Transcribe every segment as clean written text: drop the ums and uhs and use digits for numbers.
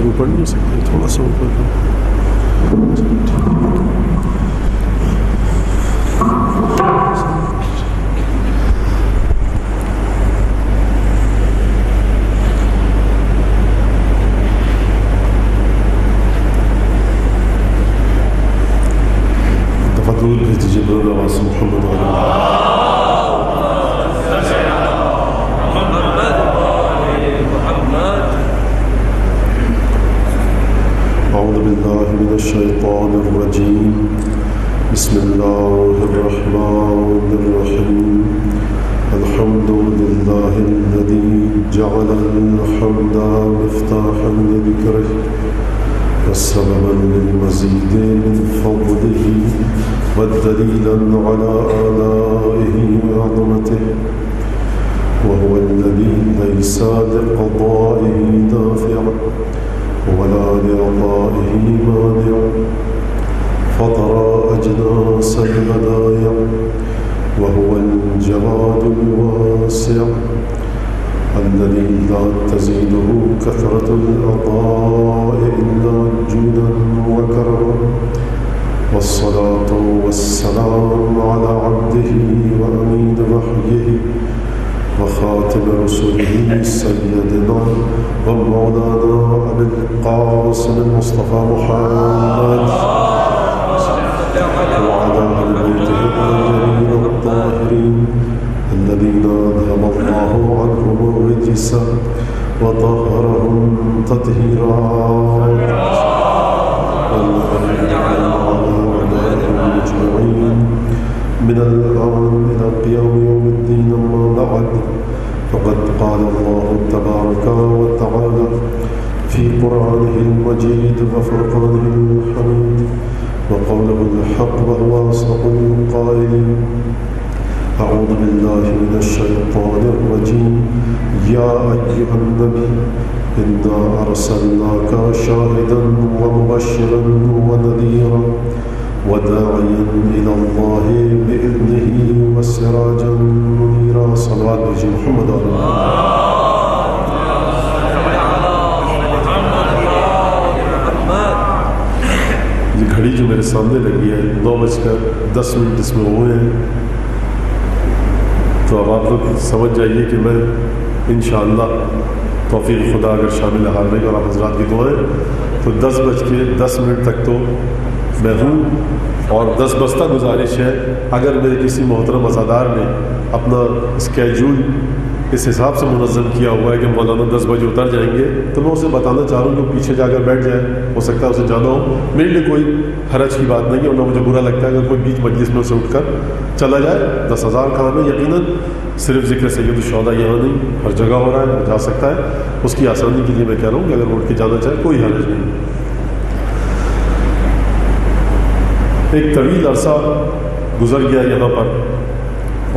اوپر نہیں ہو سکتے؟ تھوڑا سا اوپر درود بھیج دیجیے بلند آواز سے محمد اعوذ باللہ من الشیطان الرجیم بسم اللہ الرحمن الرحیم الحمد للہ الذی جعل الحمد مفتاحا لذکرہ وسببا للمزيد من فضله والدليلا على آلائه وعظمته وهو الذي ليس لقضائه دافع ولا لعطائه مانع فطر أجناس البدايع وهو الجواد الواسع الذي لا تزيده كثرة العطاء إلا جودا وكرما والصلاة والسلام على عبده وأمين وحيه وخاتم رسله سيدنا ومولانا أبي القاسم المصطفى محمد وعلى آل بيته الطاهرين الطاهرين الذين أذهب الله عنهم الرجس وطهرهم تطهيرا أجمعين من الآن إلى قيام يوم الدين أما بعد فقد قال الله تبارك وتعالى في قرآنه المجيد وفرقانه الحميد وقوله الحق وهو أصدق القائلين أعوذ بالله من الشيطان الرجيم يا أيها النبي إنا أرسلناك شاهدا ومبشرا ونذيرا وداعيا إلى الله بإذنه وسراجا منيرا صلوات بجي محمد یہ گھڑی جو میرے سامنے لگی ہے 9:10 اس میں ہوئے ہیں، تو اب آپ لوگ سمجھ جائیے کہ میں انشاءاللہ توفیق خدا اگر شامل حال رہی اور آپ حضرات کی دعائیں تو 10:10 تک تو میں ہوں، اور 10 بجتا گزارش ہے اگر میرے کسی محترم عزادار نے اپنا اسکیجول اس حساب سے منظم کیا ہوا ہے کہ مولانا 10 بجے اتر جائیں گے تو میں اسے بتانا چاہ رہا ہوں کہ پیچھے جا کر بیٹھ جائے، ہو سکتا ہے اسے جانا ہو، میرے لیے کوئی حرج کی بات نہیں ہے، ورنہ مجھے برا لگتا ہے اگر کوئی بیچ مجلس میں اسے اٹھ کر چلا جائے۔ 10,000 کام ہے، یقیناً صرف ذکر سید الشہداء یہاں نہیں ہر جگہ ہو رہا ہے، جا سکتا ہے، اس کی آسانی کے لیے میں کہہ رہا ہوں کہ اگر اٹھ کے جانا چاہے کوئی حرج نہیں۔ ایک طویل عرصہ گزر گیا یہاں پر،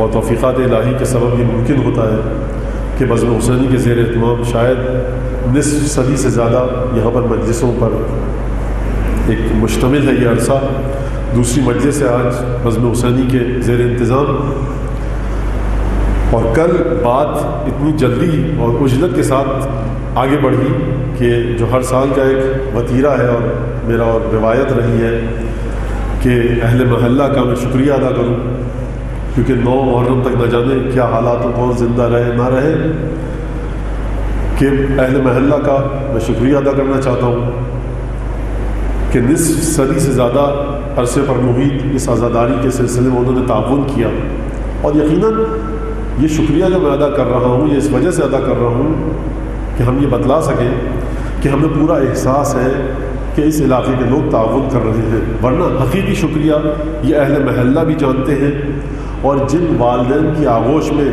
اور توفیقات الہی کے سبب یہ ممکن ہوتا ہے کہ بزم حسینی کے زیر اہتمام شاید نصف صدی سے زیادہ یہاں پر مجلسوں پر ایک مشتمل ہے یہ عرصہ۔ دوسری مجلس ہے آج بزم حسینی کے زیر انتظام، اور کل بات اتنی جلدی اور عجلت کے ساتھ آگے بڑھی کہ جو ہر سال کا ایک وتیرہ ہے اور میرا اور روایت رہی ہے کہ اہل محلہ کا میں شکریہ ادا کروں، کیونکہ 9 محرم تک نہ جانے کیا حالات ہو، کون زندہ رہے نہ رہے، کہ اہل محلہ کا میں شکریہ ادا کرنا چاہتا ہوں کہ نصف صدی سے زیادہ عرصے پر محیط اس عزاداری کے سلسلے میں انہوں نے تعاون کیا، اور یقیناً یہ شکریہ جو میں ادا کر رہا ہوں یہ اس وجہ سے ادا کر رہا ہوں کہ ہم یہ بتلا سکیں کہ ہمیں پورا احساس ہے کہ اس علاقے کے لوگ تعاون کر رہے ہیں، ورنہ حقیقی شکریہ یہ اہل محلہ بھی جانتے ہیں، اور جن والدین کی آغوش میں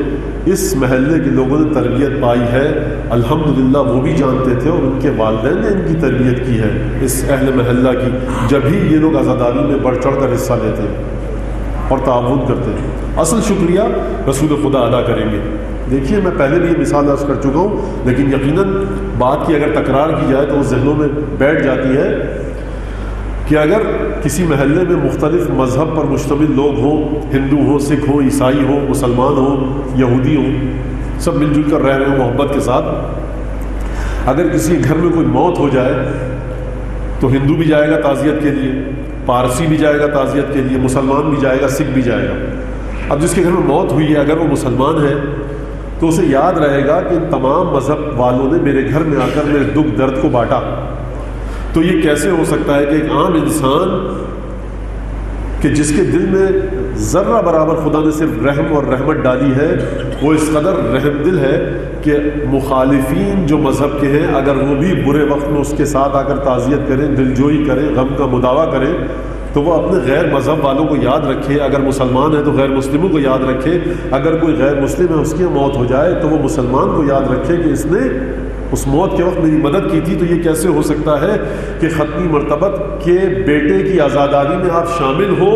اس محلے کے لوگوں نے تربیت پائی ہے الحمدللہ وہ بھی جانتے تھے، اور ان کے والدین نے ان کی تربیت کی ہے اس اہل محلہ کی، جب ہی یہ لوگ عزاداری میں بڑھ چڑھ کر حصہ لیتے ہیں اور تعاون کرتے ہیں۔ اصل شکریہ رسول خدا ادا کریں گے۔ دیکھیے میں پہلے بھی یہ مثال عرض کر چکا ہوں، لیکن یقیناً بات کی اگر تکرار کی جائے تو وہ ذہنوں میں بیٹھ جاتی ہے کہ اگر کسی محلے میں مختلف مذہب پر مشتمل لوگ ہوں، ہندو ہوں، سکھ ہوں، عیسائی ہوں، مسلمان ہوں، یہودی ہوں، سب مل جل کر رہ رہے ہوں محبت کے ساتھ، اگر کسی گھر میں کوئی موت ہو جائے تو ہندو بھی جائے گا تعزیت کے لیے، پارسی بھی جائے گا تعزیت کے لیے، مسلمان بھی جائے گا، سکھ بھی جائے گا۔ اب جس کے گھر میں موت ہوئی ہے اگر وہ مسلمان ہے تو اسے یاد رہے گا کہ تمام مذہب والوں نے میرے گھر میں آ کر میرے دکھ درد کو بانٹا۔ تو یہ کیسے ہو سکتا ہے کہ ایک عام انسان کہ جس کے دل میں ذرہ برابر خدا نے صرف رحم اور رحمت ڈالی ہے، وہ اس قدر رحم دل ہے کہ مخالفین جو مذہب کے ہیں اگر وہ بھی برے وقت میں اس کے ساتھ آ کر تعزیت کریں، دلجوئی کریں، غم کا مداوع کریں، تو وہ اپنے غیر مذہب والوں کو یاد رکھے۔ اگر مسلمان ہے تو غیر مسلموں کو یاد رکھے، اگر کوئی غیر مسلم ہے اس کی موت ہو جائے تو وہ مسلمان کو یاد رکھے کہ اس نے اس موت کے وقت میری مدد کی تھی۔ تو یہ کیسے ہو سکتا ہے کہ ختمی مرتبت کے بیٹے کی آزاداری میں آپ شامل ہو،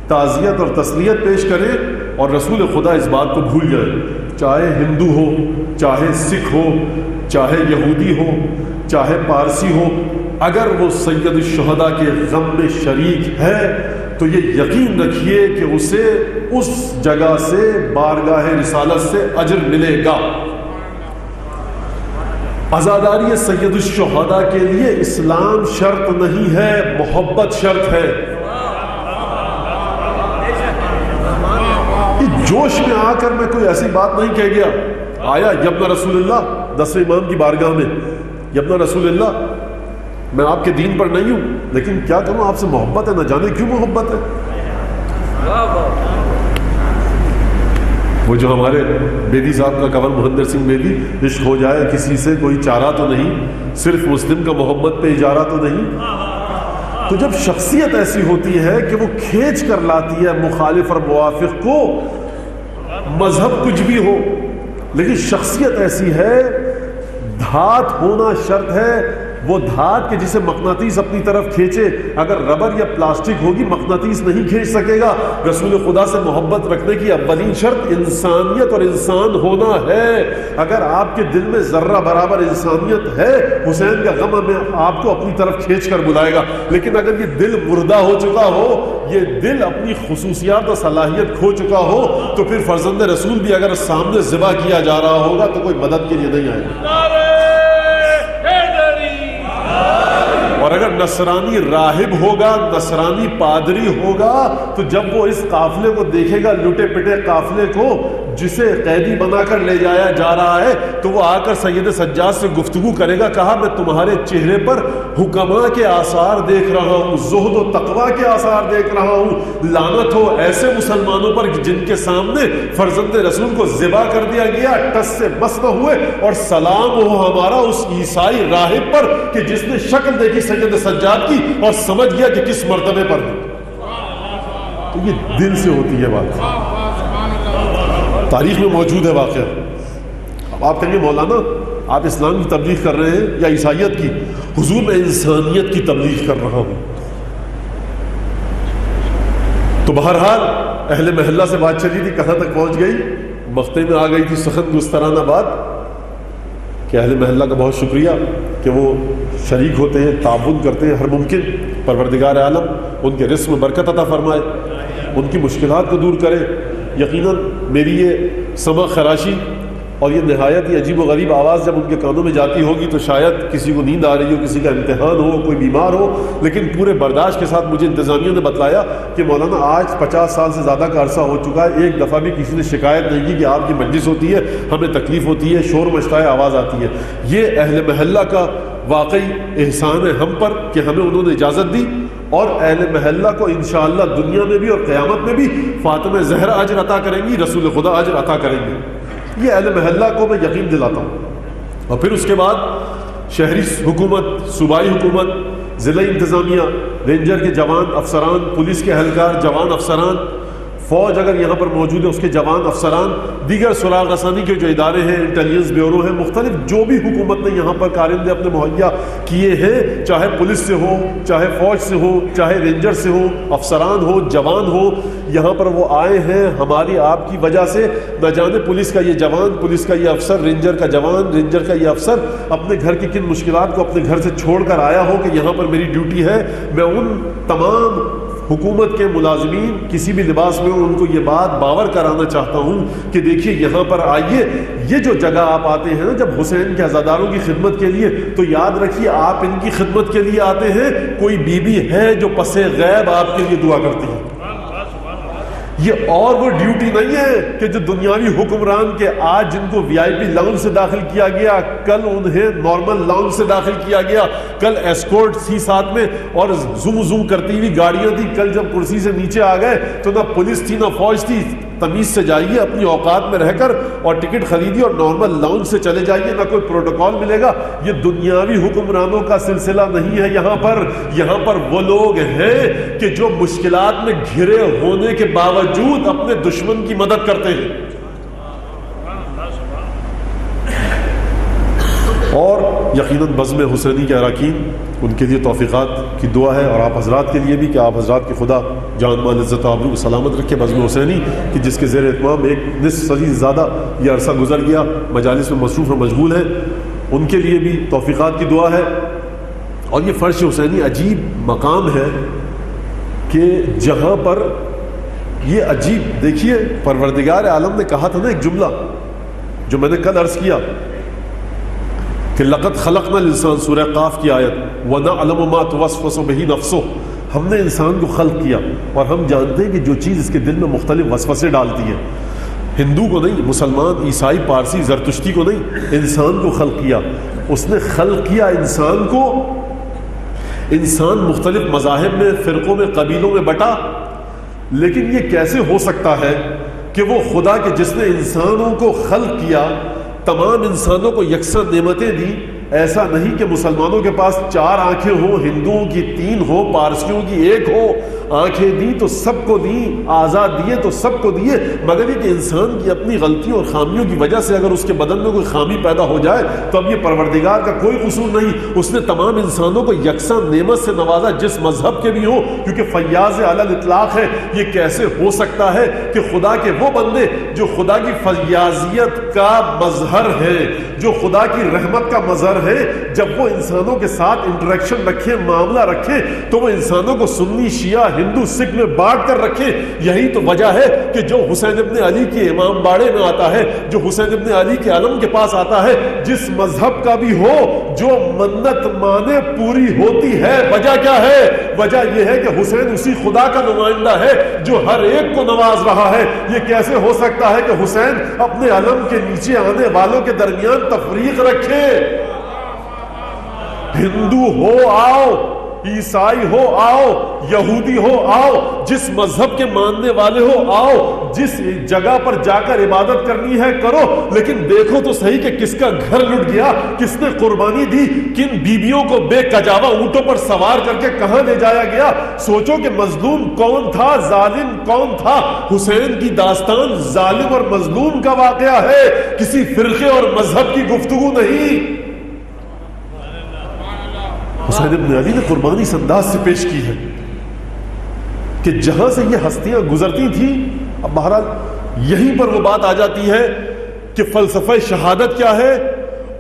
تعزیت اور تسلیت پیش کریں اور رسول خدا اس بات کو بھول جائیں؟ چاہے ہندو ہو، چاہے سکھ ہو، چاہے یہودی ہو، چاہے پارسی ہو، اگر وہ سید الشہداء کے غم میں شریک ہے تو یہ یقین رکھیے کہ اسے اس جگہ سے بارگاہ رسالت سے اجر ملے گا۔ عزاداری سید الشہداء کے لیے اسلام شرط نہیں ہے، محبت شرط ہے۔ جوش میں آ کر میں کوئی ایسی بات نہیں کہہ گیا، آیا یبن رسول اللہ 10ویں امام کی بارگاہ میں، یبن رسول اللہ میں آپ کے دین پر نہیں ہوں لیکن کیا کروں آپ سے محبت ہے، نہ جانے کیوں محبت ہے۔ وہ جو ہمارے بیدی صاحب کا کنور مہندر سنگھ بیدی، عشق ہو جائے کسی سے کوئی چارہ تو نہیں، صرف مسلم کا محبت پہ اجارہ تو نہیں۔ تو جب شخصیت ایسی ہوتی ہے کہ وہ کھینچ کر لاتی ہے مخالف اور موافق کو، مذہب کچھ بھی ہو لیکن شخصیت ایسی ہے، دھات ہونا شرط ہے۔ وہ دھات کے جسے مقناطیس اپنی طرف کھینچے، اگر ربر یا پلاسٹک ہوگی مقناطیس نہیں کھینچ سکے گا۔ رسول خدا سے محبت رکھنے کی اولین شرط انسانیت اور انسان ہونا ہے۔ اگر آپ کے دل میں ذرہ برابر انسانیت ہے، حسین کا غم میں آپ کو اپنی طرف کھینچ کر بلائے گا۔ لیکن اگر یہ دل مردہ ہو چکا ہو، یہ دل اپنی خصوصیات اور صلاحیت کھو چکا ہو، تو پھر فرزند رسول بھی اگر سامنے ذبح کیا جا رہا ہوگا تو کوئی مدد کے لیے نہیں آئے گا۔ اور اگر نصرانی راہب ہوگا، نصرانی پادری ہوگا، تو جب وہ اس قافلے کو دیکھے گا، لٹے پٹے قافلے کو جسے قیدی بنا کر لے جایا جا رہا ہے، تو وہ آ کر سید سجاد سے گفتگو کرے گا، کہا میں تمہارے چہرے پر حکما کے آثار دیکھ رہا ہوں، زہد و تقوی کے آثار دیکھ رہا ہوں، لعنت ہو ایسے مسلمانوں پر جن کے سامنے فرزند رسول کو ذبح کر دیا گیا، ٹس سے بس نہ ہوئے، اور سلام ہو ہمارا اس عیسائی راہب پر کہ جس نے شکل دیکھی سید سجاد کی اور سمجھ گیا کہ کس مرتبے پر ہے۔ تو یہ دل سے ہوتی ہے بات، تاریخ میں موجود ہے واقعہ۔ اب آپ کہیں گے مولانا آپ اسلام کی تبلیغ کر رہے ہیں یا عیسائیت کی؟ حضور میں انسانیت کی تبلیغ کر رہا ہوں۔ تو بہرحال اہل محلہ سے بات چلی تھی، کہاں تک پہنچ گئی؟ مقطع میں آ گئی تھی سخت گسترانہ بات کہ اہل محلہ کا بہت شکریہ کہ وہ شریک ہوتے ہیں، تعاون کرتے ہیں ہر ممکن۔ پروردگار عالم ان کے رزق میں برکت عطا فرمائے، ان کی مشکلات کو دور کرے۔ یقیناً میری یہ سمع خراشی اور یہ نہایت ہی عجیب و غریب آواز جب ان کے کانوں میں جاتی ہوگی تو شاید کسی کو نیند آ رہی ہو، کسی کا امتحان ہو، کوئی بیمار ہو، لیکن پورے برداشت کے ساتھ مجھے انتظامیہ نے بتلایا کہ مولانا آج 50 سال سے زیادہ کا عرصہ ہو چکا ہے، ایک دفعہ بھی کسی نے شکایت نہیں کی کہ آپ کی مجلس ہوتی ہے، ہمیں تکلیف ہوتی ہے، شور مچتا ہے، آواز آتی ہے۔ یہ اہل محلہ کا واقعی احسان ہے ہم پر کہ ہمیں انہوں نے اجازت دی، اور اہل محلہ کو انشاءاللہ دنیا میں بھی اور قیامت میں بھی فاطمہ زہرا اجر عطا کریں گی، رسول خدا اجر عطا کریں گے۔ یہ اہل محلہ کو میں یقین دلاتا ہوں۔ اور پھر اس کے بعد شہری حکومت، صوبائی حکومت، ضلعی انتظامیہ، رینجر کے جوان افسران، پولیس کے اہلکار جوان افسران، فوج اگر یہاں پر موجود ہے اس کے جوان افسران، دیگر سراغ رسانی کے جو ادارے ہیں، انٹیلیجنس بیورو ہیں، مختلف جو بھی حکومت نے یہاں پر کارندے اپنے مہیا کیے ہیں، چاہے پولیس سے ہو، چاہے فوج سے ہو، چاہے رینجر سے ہو، افسران ہو، جوان ہو، یہاں پر وہ آئے ہیں ہماری آپ کی وجہ سے۔ نہ جانے پولیس کا یہ جوان، پولیس کا یہ افسر، رینجر کا جوان، رینجر کا یہ افسر اپنے گھر کی کن مشکلات کو اپنے گھر سے چھوڑ کر آیا ہو کہ یہاں پر میری ڈیوٹی ہے۔ میں ان تمام حکومت کے ملازمین کسی بھی لباس میں ان کو یہ بات باور کرانا چاہتا ہوں کہ دیکھیے یہاں پر آئیے، یہ جو جگہ آپ آتے ہیں جب حسین کے عزاداروں کی خدمت کے لیے، تو یاد رکھیے آپ ان کی خدمت کے لیے آتے ہیں، کوئی بیوی ہے جو پس غیب آپ کے لیے دعا کرتی ہے۔ یہ اور وہ ڈیوٹی نہیں ہے کہ جو دنیاوی حکمران کے آج جن کو وی آئی پی لاؤنج سے داخل کیا گیا، کل انہیں نارمل لاؤنج سے داخل کیا گیا، کل ایسکورٹ تھی ساتھ میں اور زوم زوم کرتی ہوئی گاڑیاں تھی، کل جب کرسی سے نیچے آ گئے تو نہ پولیس تھی نہ فوج تھی۔ تمیز سے جائیے اپنی اوقات میں رہ کر اور ٹکٹ خریدیے اور نارمل لاؤنج سے چلے جائیے، نہ کوئی پروٹوکول ملے گا۔ یہ دنیاوی حکمرانوں کا سلسلہ نہیں ہے یہاں پر وہ لوگ ہیں کہ جو مشکلات میں گھرے ہونے کے باوجود اپنے دشمن کی مدد کرتے ہیں۔ اور یقیناً بزم حسینی کے اراکین، ان کے لیے توفیقات کی دعا ہے، اور آپ حضرات کے لیے بھی کہ آپ حضرات کی خدا جان مال عزت و آبرو کو سلامت رکھے۔ بزم حسینی کہ جس کے زیر اہتمام ایک نصف صدی سے زیادہ یہ عرصہ گزر گیا، مجالس میں مصروف اور مشغول ہے، ان کے لیے بھی توفیقات کی دعا ہے۔ اور یہ فرش حسینی عجیب مقام ہے کہ جہاں پر یہ عجیب، دیکھیے پروردگار عالم نے کہا تھا نا ایک جملہ جو میں نے کل عرض کیا کہ لقد خلقنا الانسان، سورہ قاف کی آیت، وَنَعْلَمُ مَا تُوَسْوَسُ بِهِ نَفْسُهُ، ہم نے انسان کو خلق کیا اور ہم جانتے ہیں کہ جو چیز اس کے دل میں مختلف وسوسے ڈالتی ہے، ہندو کو نہیں، مسلمان، عیسائی، پارسی، زرتشتی کو نہیں، انسان کو خلق کیا۔ اس نے خلق کیا انسان کو، انسان مختلف مذاہب میں، فرقوں میں، قبیلوں میں بٹا، لیکن یہ کیسے ہو سکتا ہے کہ وہ خدا کے جس نے انسانوں کو خلق کیا، تمام انسانوں کو یکساں نعمتیں دی؟ ایسا نہیں کہ مسلمانوں کے پاس 4 آنکھیں ہوں، ہندوؤں کی 3 ہو، پارسیوں کی 1 ہو، آنکھیں دی تو سب کو دی، آزاد دیے تو سب کو دیے، مگر یہ کہ انسان کی اپنی غلطیوں اور خامیوں کی وجہ سے اگر اس کے بدن میں کوئی خامی پیدا ہو جائے تو اب یہ پروردگار کا کوئی قصور نہیں، اس نے تمام انسانوں کو یکساں نعمت سے نوازا، جس مذہب کے بھی ہوں، کیونکہ فیاض علی الاطلاق ہے۔ یہ کیسے ہو سکتا ہے کہ خدا کے وہ بندے جو خدا کی فیاضیت کا مظہر ہے، جو خدا کی رحمت کا مظہر ہے، جب وہ انسانوں کے ساتھ انٹریکشن رکھیں، معاملہ رکھیں، تو وہ انسانوں کو سنی، شیعہ، ہندو، سکھ میں بانٹ کر رکھیں۔ یہی تو وجہ ہے کہ جو حسین ابن علی کے امام باڑے میں آتا ہے، جو حسین ابن علی کے علم کے پاس آتا ہے، جس مذہب کا بھی ہو، جو منت مانے پوری ہوتی ہے۔ وجہ کیا ہے؟ وجہ یہ ہے کہ حسین اسی خدا کا نمائندہ ہے جو ہر ایک کو نواز رہا ہے۔ یہ کیسے ہو سکتا ہے کہ حسین اپنے علم کے نیچے آنے والوں کے درمیان تفریق رکھے؟ ہندو ہو آؤ، عیسائی ہو آؤ، یہودی ہو آؤ، جس مذہب کے ماننے والے ہو آؤ، جس جگہ پر جا کر عبادت کرنی ہے کرو، لیکن دیکھو تو صحیح کہ کس کا گھر لٹ گیا، کس نے قربانی دی، کن بیبیوں کو بے کجاوا اونٹوں پر سوار کر کے کہاں لے جایا گیا۔ سوچو کہ مظلوم کون تھا، ظالم کون تھا۔ حسین کی داستان ظالم اور مظلوم کا واقعہ ہے، کسی فرقے اور مذہب کی گفتگو نہیں۔ حسین ابن علی نے قربانی اس انداز سے پیش کی ہے کہ جہاں سے یہ ہستیاں گزرتی تھیں، اب بہرحال یہیں پر وہ بات آ جاتی ہے کہ فلسفہ شہادت کیا ہے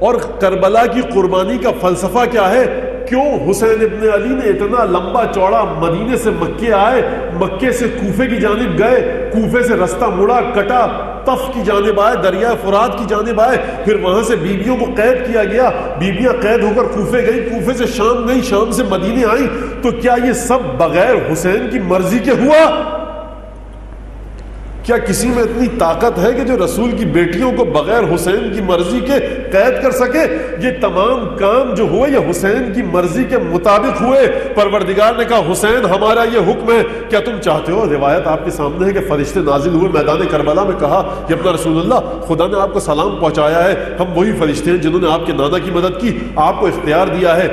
اور کربلا کی قربانی کا فلسفہ کیا ہے۔ کیوں حسین ابن علی نے اتنا لمبا چوڑا مدینے سے مکے آئے، مکے سے کوفے کی جانب گئے، کوفے سے رستہ مڑا کٹا، طف کی جانب آئے، دریائے فرات کی جانب آئے، پھر وہاں سے بیویوں کو قید کیا گیا، بیویاں قید ہو کر کوفے گئی، کوفے سے شام گئی، شام سے مدینے آئی، تو کیا یہ سب بغیر حسین کی مرضی کے ہوا؟ کیا کسی میں اتنی طاقت ہے کہ جو رسول کی بیٹیوں کو بغیر حسین کی مرضی کے قید کر سکے؟ یہ تمام کام جو ہوئے یہ حسین کی مرضی کے مطابق ہوئے۔ پروردگار نے کہا حسین ہمارا یہ حکم ہے، کیا تم چاہتے ہو؟ روایت آپ کے سامنے ہے کہ فرشتے نازل ہوئے میدان کربلا میں، کہا کہ اپنا رسول اللہ، خدا نے آپ کو سلام پہنچایا ہے، ہم وہی فرشتے ہیں جنہوں نے آپ کے نانا کی مدد کی، آپ کو اختیار دیا ہے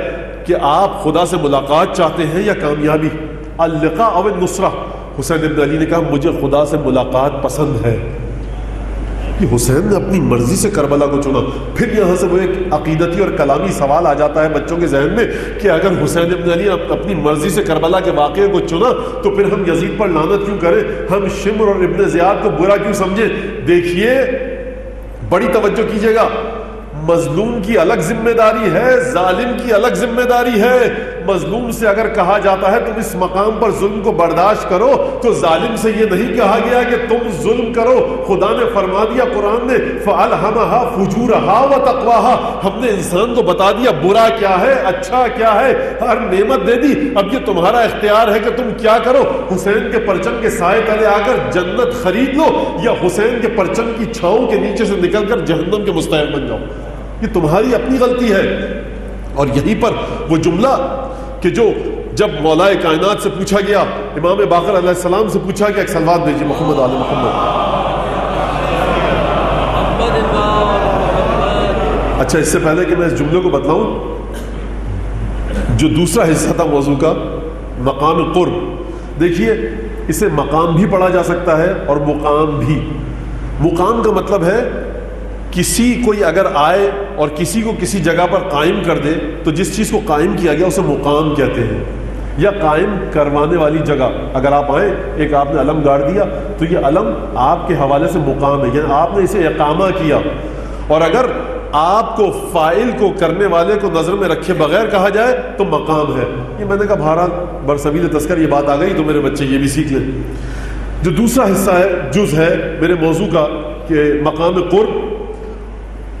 کہ آپ خدا سے ملاقات چاہتے ہیں یا کامیابی، اللقاء او النصرہ۔ حسین ابن علی نے کہا مجھے خدا سے ملاقات پسند ہے۔ کہ حسین نے اپنی مرضی سے کربلا کو چنا۔ پھر یہاں سے وہ ایک عقیدتی اور کلامی سوال آ جاتا ہے بچوں کے ذہن میں کہ اگر حسین ابن علی اپنی مرضی سے کربلا کے واقعے کو چنا تو پھر ہم یزید پر لعنت کیوں کریں، ہم شمر اور ابن زیاد کو برا کیوں سمجھیں؟ دیکھیے بڑی توجہ کیجیے گا، مظلوم کی الگ ذمہ داری ہے، ظالم کی الگ ذمہ داری ہے۔ مظلوم سے اگر کہا جاتا ہے تم اس مقام پر ظلم کو برداشت کرو، تو ظالم سے یہ نہیں کہا گیا کہ تم ظلم کرو۔ خدا نے فرما دیا قرآن نے فَأَلْهَمَهَا فُجُورَهَا وَتَقْوَاهَا، ہم نے انسان کو بتا دیا برا کیا ہے اچھا کیا ہے، ہر نعمت دے دی، اب یہ تمہارا اختیار ہے کہ تم کیا کرو، حسین کے پرچم کے سائے تلے آ کر جنت خرید لو یا حسین کے پرچم کی چھاؤں کے نیچے سے نکل کر جہنم کے مستحق بن جاؤ، یہ تمہاری اپنی غلطی ہے۔ اور یہیں پر وہ جملہ کہ جو جب مولا کائنات سے پوچھا گیا، امام باقر علیہ السلام سے پوچھا گیا، ایک صلوات بھیجیے محمد آل محمد۔ اچھا اس سے پہلے کہ میں اس جملے کو بتلاؤں، جو دوسرا حصہ تھا موضوع کا مقام قرب، دیکھیے اسے مقام بھی پڑھا جا سکتا ہے اور مقام بھی۔ مقام کا مطلب ہے کسی کوئی اگر آئے اور کسی کو کسی جگہ پر قائم کر دے تو جس چیز کو قائم کیا گیا اسے مقام کہتے ہیں، یا قائم کروانے والی جگہ۔ اگر آپ آئیں، ایک آپ نے علم گاڑ دیا تو یہ علم آپ کے حوالے سے مقام ہے، یعنی آپ نے اسے اقامہ کیا۔ اور اگر آپ کو فاعل کو کرنے والے کو نظر میں رکھے بغیر کہا جائے تو مقام ہے۔ یہ میں نے کہا بہرحال برسبیل تذکر یہ بات آ گئی تو میرے بچے یہ بھی سیکھ لیں۔ جو دوسرا حصہ ہے، جز ہے میرے موضوع کا کہ مقام قرب،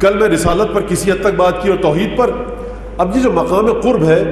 کل میں رسالت پر کسی حد تک بات کی اور توحید پر، اب یہ جو مقام قرب ہے،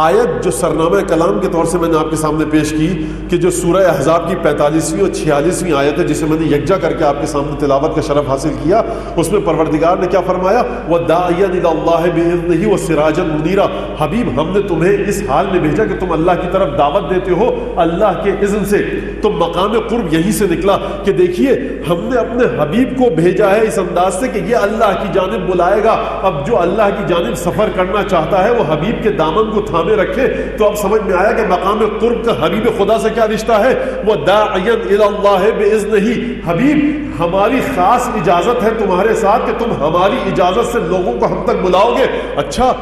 آیت جو سرنامہ کلام کے طور سے میں نے آپ کے سامنے پیش کی کہ جو سورہ احزاب کی 45ویں اور 46ویں آیت ہے جسے میں نے یکجا کر کے آپ کے سامنے تلاوت کا شرف حاصل کیا، اس میں پروردگار نے کیا فرمایا؟ وَدَاعِيًا إِلَى اللَّهِ بِإِذْنِهِ وَسِرَاجًا مُنِيرًا، حبیب ہم نے تمہیں اس حال میں بھیجا کہ تم اللہ کی طرف دعوت دیتے ہو اللہ کے اذن سے۔ تو مقام قرب یہیں سے نکلا کہ دیکھیے ہم نے اپنے حبیب کو بھیجا ہے اس انداز سے کہ یہ اللہ کی جانب بلائے گا۔ اب جو اللہ کی جانب سفر کرنا چاہتا ہے وہ حبیب کے دامن کو میں رکھے۔ تو اب سمجھ میں آیا کہ مقام قرب کا حبیب خدا سے کیا رشتہ ہے؟ وہ داعیا الی اللہ باذنہ، حبیب ہماری خاص اجازت ہے تمہارے ساتھ کہ تم ہماری اجازت سے لوگوں کو ہم تک بلاؤ گے۔ اچھا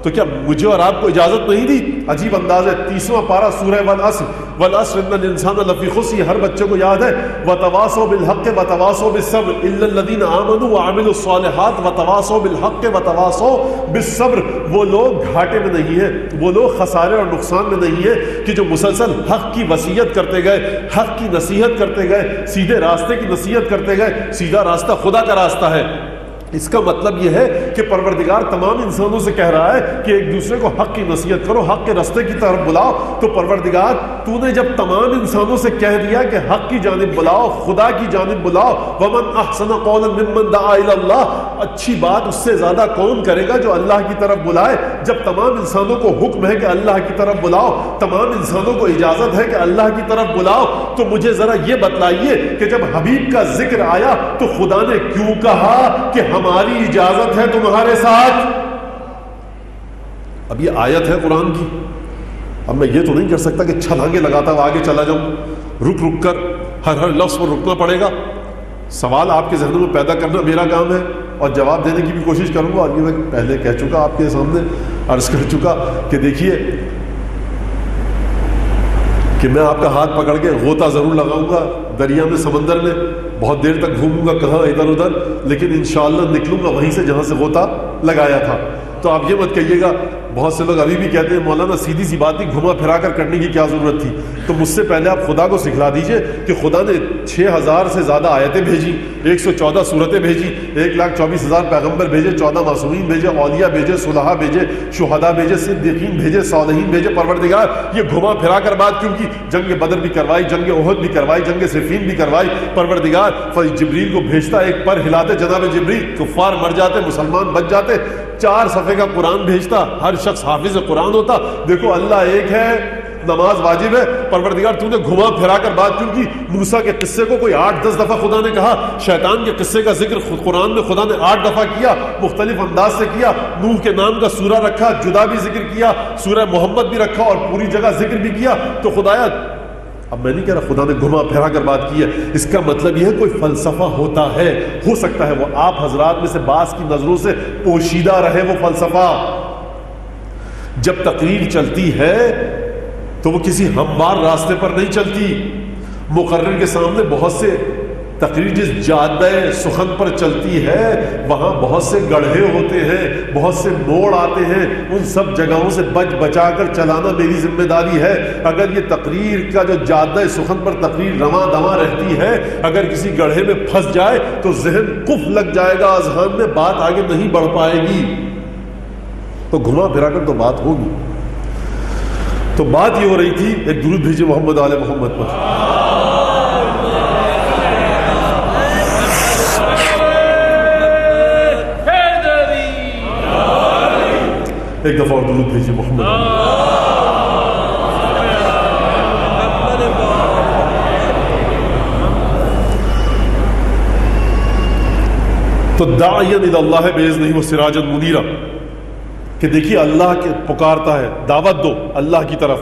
تو کیا مجھے اور آپ کو اجازت نہیں دی؟ عجیب انداز ہے، 30واں پارہ سورہ والعصر، والعصر ان الانسان لفی خسر، یہ ہر بچے کو یاد ہے۔ وتواصوا بالحق وتواصوا بالصبر الا الذين امنوا وعملوا الصالحات وتواصوا بالحق وتواصوا بالصبر، وہ لوگ گھاٹے میں نہیں ہیں، وہ لوگ خسارے اور نقصان میں نہیں ہیں کہ جو مسلسل حق کی وصیت کرتے گئے، حق کی نصیحت کرتے گئے، سیدھے راستے کی نصیحت کرتے گئے۔ سیدھا راستہ خدا کا راستہ ہے۔ اس کا مطلب یہ ہے کہ پروردگار تمام انسانوں سے کہہ رہا ہے کہ ایک دوسرے کو حق کی نصیحت کرو، حق کے راستے کی طرف بلاؤ۔ تو پروردگار تو نے جب تمام انسانوں سے کہہ دیا کہ حق کی جانب بلاؤ، خدا کی جانب بلاؤ، ومن احسن قولا ممن دعا الی اللہ، اچھی بات اس سے زیادہ کون کرے گا جو اللہ کی طرف بلائے۔ جب تمام انسانوں کو حکم ہے کہ اللہ کی طرف بلاؤ، تمام انسانوں کو اجازت ہے کہ اللہ کی طرف بلاؤ، تو مجھے ذرا یہ بتلائیے کہ جب حبیب کا ذکر آیا تو خدا نے کیوں کہا کہ ہماری اجازت ہے تمہارے ساتھ؟ اب یہ آیت ہے قرآن کی، اب میں یہ تو نہیں کر سکتا کہ چھلانگے لگاتا ہوا آگے چلا جاؤں، رک رک کر ہر لفظ پر رکنا پڑے گا۔ سوال آپ کے ذہنوں میں پیدا کرنا میرا کام ہے اور جواب دینے کی بھی کوشش کروں گا۔ اور یہ میں پہلے کہہ چکا، آپ کے سامنے عرض کر چکا کہ دیکھیے کہ میں آپ کا ہاتھ پکڑ کے غوطہ ضرور لگاؤں گا دریا میں، سمندر میں، بہت دیر تک گھوموں گا کہاں ادھر ادھر، لیکن انشاءاللہ نکلوں گا وہیں سے جہاں سے غوطہ لگایا تھا۔ تو آپ یہ مت کہیے گا، بہت سے لوگ ابھی بھی کہتے ہیں مولانا سیدھی سی بات نہیں، گھما پھرا کر کرنے کی کیا ضرورت تھی؟ تو مجھ سے پہلے آپ خدا کو سکھلا دیجئے کہ خدا نے 6000 سے زیادہ آیتیں بھیجی، 114 سورتیں بھیجی، 1,24,000 پیغمبر بھیجے، 14 معصومین بھیجے، اولیاء بھیجے، صلحاء بھیجے، شہداء بھیجے، صدیقین بھیجے، صالحین بھیجے۔ پروردگار یہ گھما پھرا کر بات کیوں کی؟ جنگ بدر بھی کروائی، جنگ احد بھی کروائی، جنگ صفین بھی کروائی۔ پروردگار جبریل کو بھیجتا، ایک پر ہلاتے جناب جبریل، کفار مر جاتے، مسلمان بچ جاتے۔ 4 صفحے کا قرآن بھیجتا، ہر شخص حافظ قرآن ہوتا۔ دیکھو اللہ ایک ہے، نماز واجب ہے۔ پروردگار تو نے گھما پھرا کر بات کیوں کی؟ موسیٰ کے قصے کو کوئی 8-10 دفعہ خدا نے کہا، شیطان کے قصے کا ذکر قرآن میں خدا نے 8 دفعہ کیا، مختلف انداز سے کیا۔ نوح کے نام کا سورہ رکھا، جدا بھی ذکر کیا، سورہ محمد بھی رکھا اور پوری جگہ ذکر بھی کیا۔ تو خدایا اب میں نہیں کہہ رہا خدا نے گھما پھرا کر بات کی ہے، اس کا مطلب یہ ہے کوئی فلسفہ ہوتا ہے، ہو سکتا ہے وہ آپ حضرات میں سے بعض کی نظروں سے پوشیدہ رہے وہ فلسفہ۔ جب تقریر چلتی ہے تو وہ کسی ہموار راستے پر نہیں چلتی۔ مقرر کے سامنے بہت سے تقریر جس جادہ سخن پر چلتی ہے وہاں بہت سے گڑھے ہوتے ہیں، بہت سے موڑ آتے ہیں، ان سب جگہوں سے بچ بچا کر چلانا میری ذمہ داری ہے۔ اگر یہ تقریر کا جو جادہ سخن پر تقریر رواں دواں رہتی ہے، اگر کسی گڑھے میں پھنس جائے تو ذہن قف لگ جائے گا، اذہان میں بات آگے نہیں بڑھ پائے گی، تو گھما پھرا کر تو بات ہوگی۔ تو بات یہ ہو رہی تھی، ایک درود بھیجے محمد آل محمد پر۔ ایک دفعہ اور درود بھیجیے محمد۔ تو داعیا الی اللہ باذنہ وسراجا منیرا، کہ دیکھیے اللہ کے پکارتا ہے، دعوت دو اللہ کی طرف۔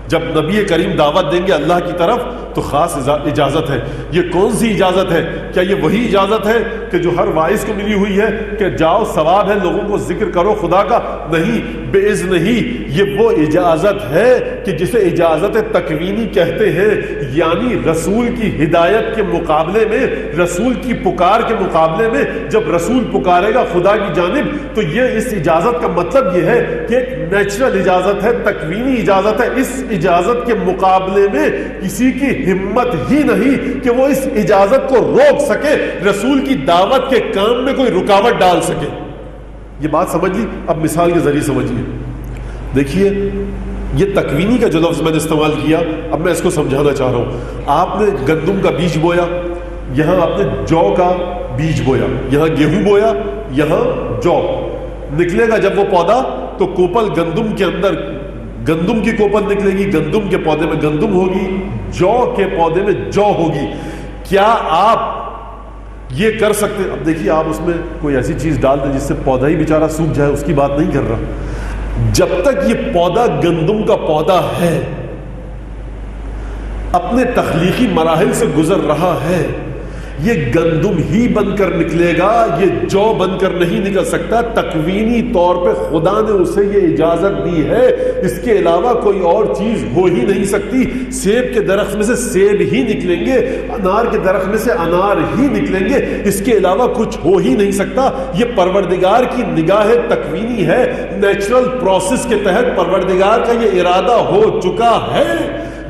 جب نبی کریم دعوت دیں گے اللہ کی طرف تو خاص اجازت ہے۔ یہ کون سی اجازت ہے؟ کیا یہ وہی اجازت ہے کہ جو ہر واعظ کو ملی ہوئی ہے کہ جاؤ ثواب ہے لوگوں کو ذکر کرو خدا کا؟ نہیں، باذن ہی یہ وہ اجازت ہے کہ جسے اجازت تکوینی کہتے ہیں، یعنی رسول کی ہدایت کے مقابلے میں، رسول کی پکار کے مقابلے میں جب رسول پکارے گا خدا کی جانب تو یہ اس اجازت کا مطلب یہ ہے کہ ایک نیچرل اجازت ہے، تکوینی اجازت ہے۔ اس اجازت کے مقابلے میں کسی کی ہمت ہی نہیں کہ وہ اس اجازت کو روک سکے، رسول کی دعوت کے کام میں کوئی رکاوٹ ڈال سکے۔ یہ بات سمجھ لی؟ اب مثال کے ذریعے سمجھیے۔ دیکھیے یہ تکوینی کا جو لفظ میں نے استعمال کیا، اب میں اس کو سمجھانا چاہ رہا ہوں۔ آپ نے گندم کا بیج بویا، یہاں آپ نے جو کا بیج بویا، یہاں گیہوں بویا، یہاں جو نکلے گا جب وہ پودا تو کوپل گندم کے اندر گندم کی کوپل نکلے گی، گندم کے پودے میں گندم ہوگی، جو کے پودے میں جو ہوگی۔ کیا آپ یہ کر سکتے؟ اب دیکھیے آپ اس میں کوئی ایسی چیز ڈال دیں جس سے پودا ہی بیچارہ سوکھ جائے، اس کی بات نہیں کر رہا۔ جب تک یہ پودا گندم کا پودا ہے، اپنے تخلیقی مراحل سے گزر رہا ہے، یہ گندم ہی بن کر نکلے گا، یہ جو بن کر نہیں نکل سکتا۔ تکوینی طور پہ خدا نے اسے یہ اجازت دی ہے، اس کے علاوہ کوئی اور چیز ہو ہی نہیں سکتی۔ سیب کے درخت میں سے سیب ہی نکلیں گے، انار کے درخت میں سے انار ہی نکلیں گے، اس کے علاوہ کچھ ہو ہی نہیں سکتا۔ یہ پروردگار کی نگاہ تکوینی ہے، نیچرل پروسیس کے تحت پروردگار کا یہ ارادہ ہو چکا ہے۔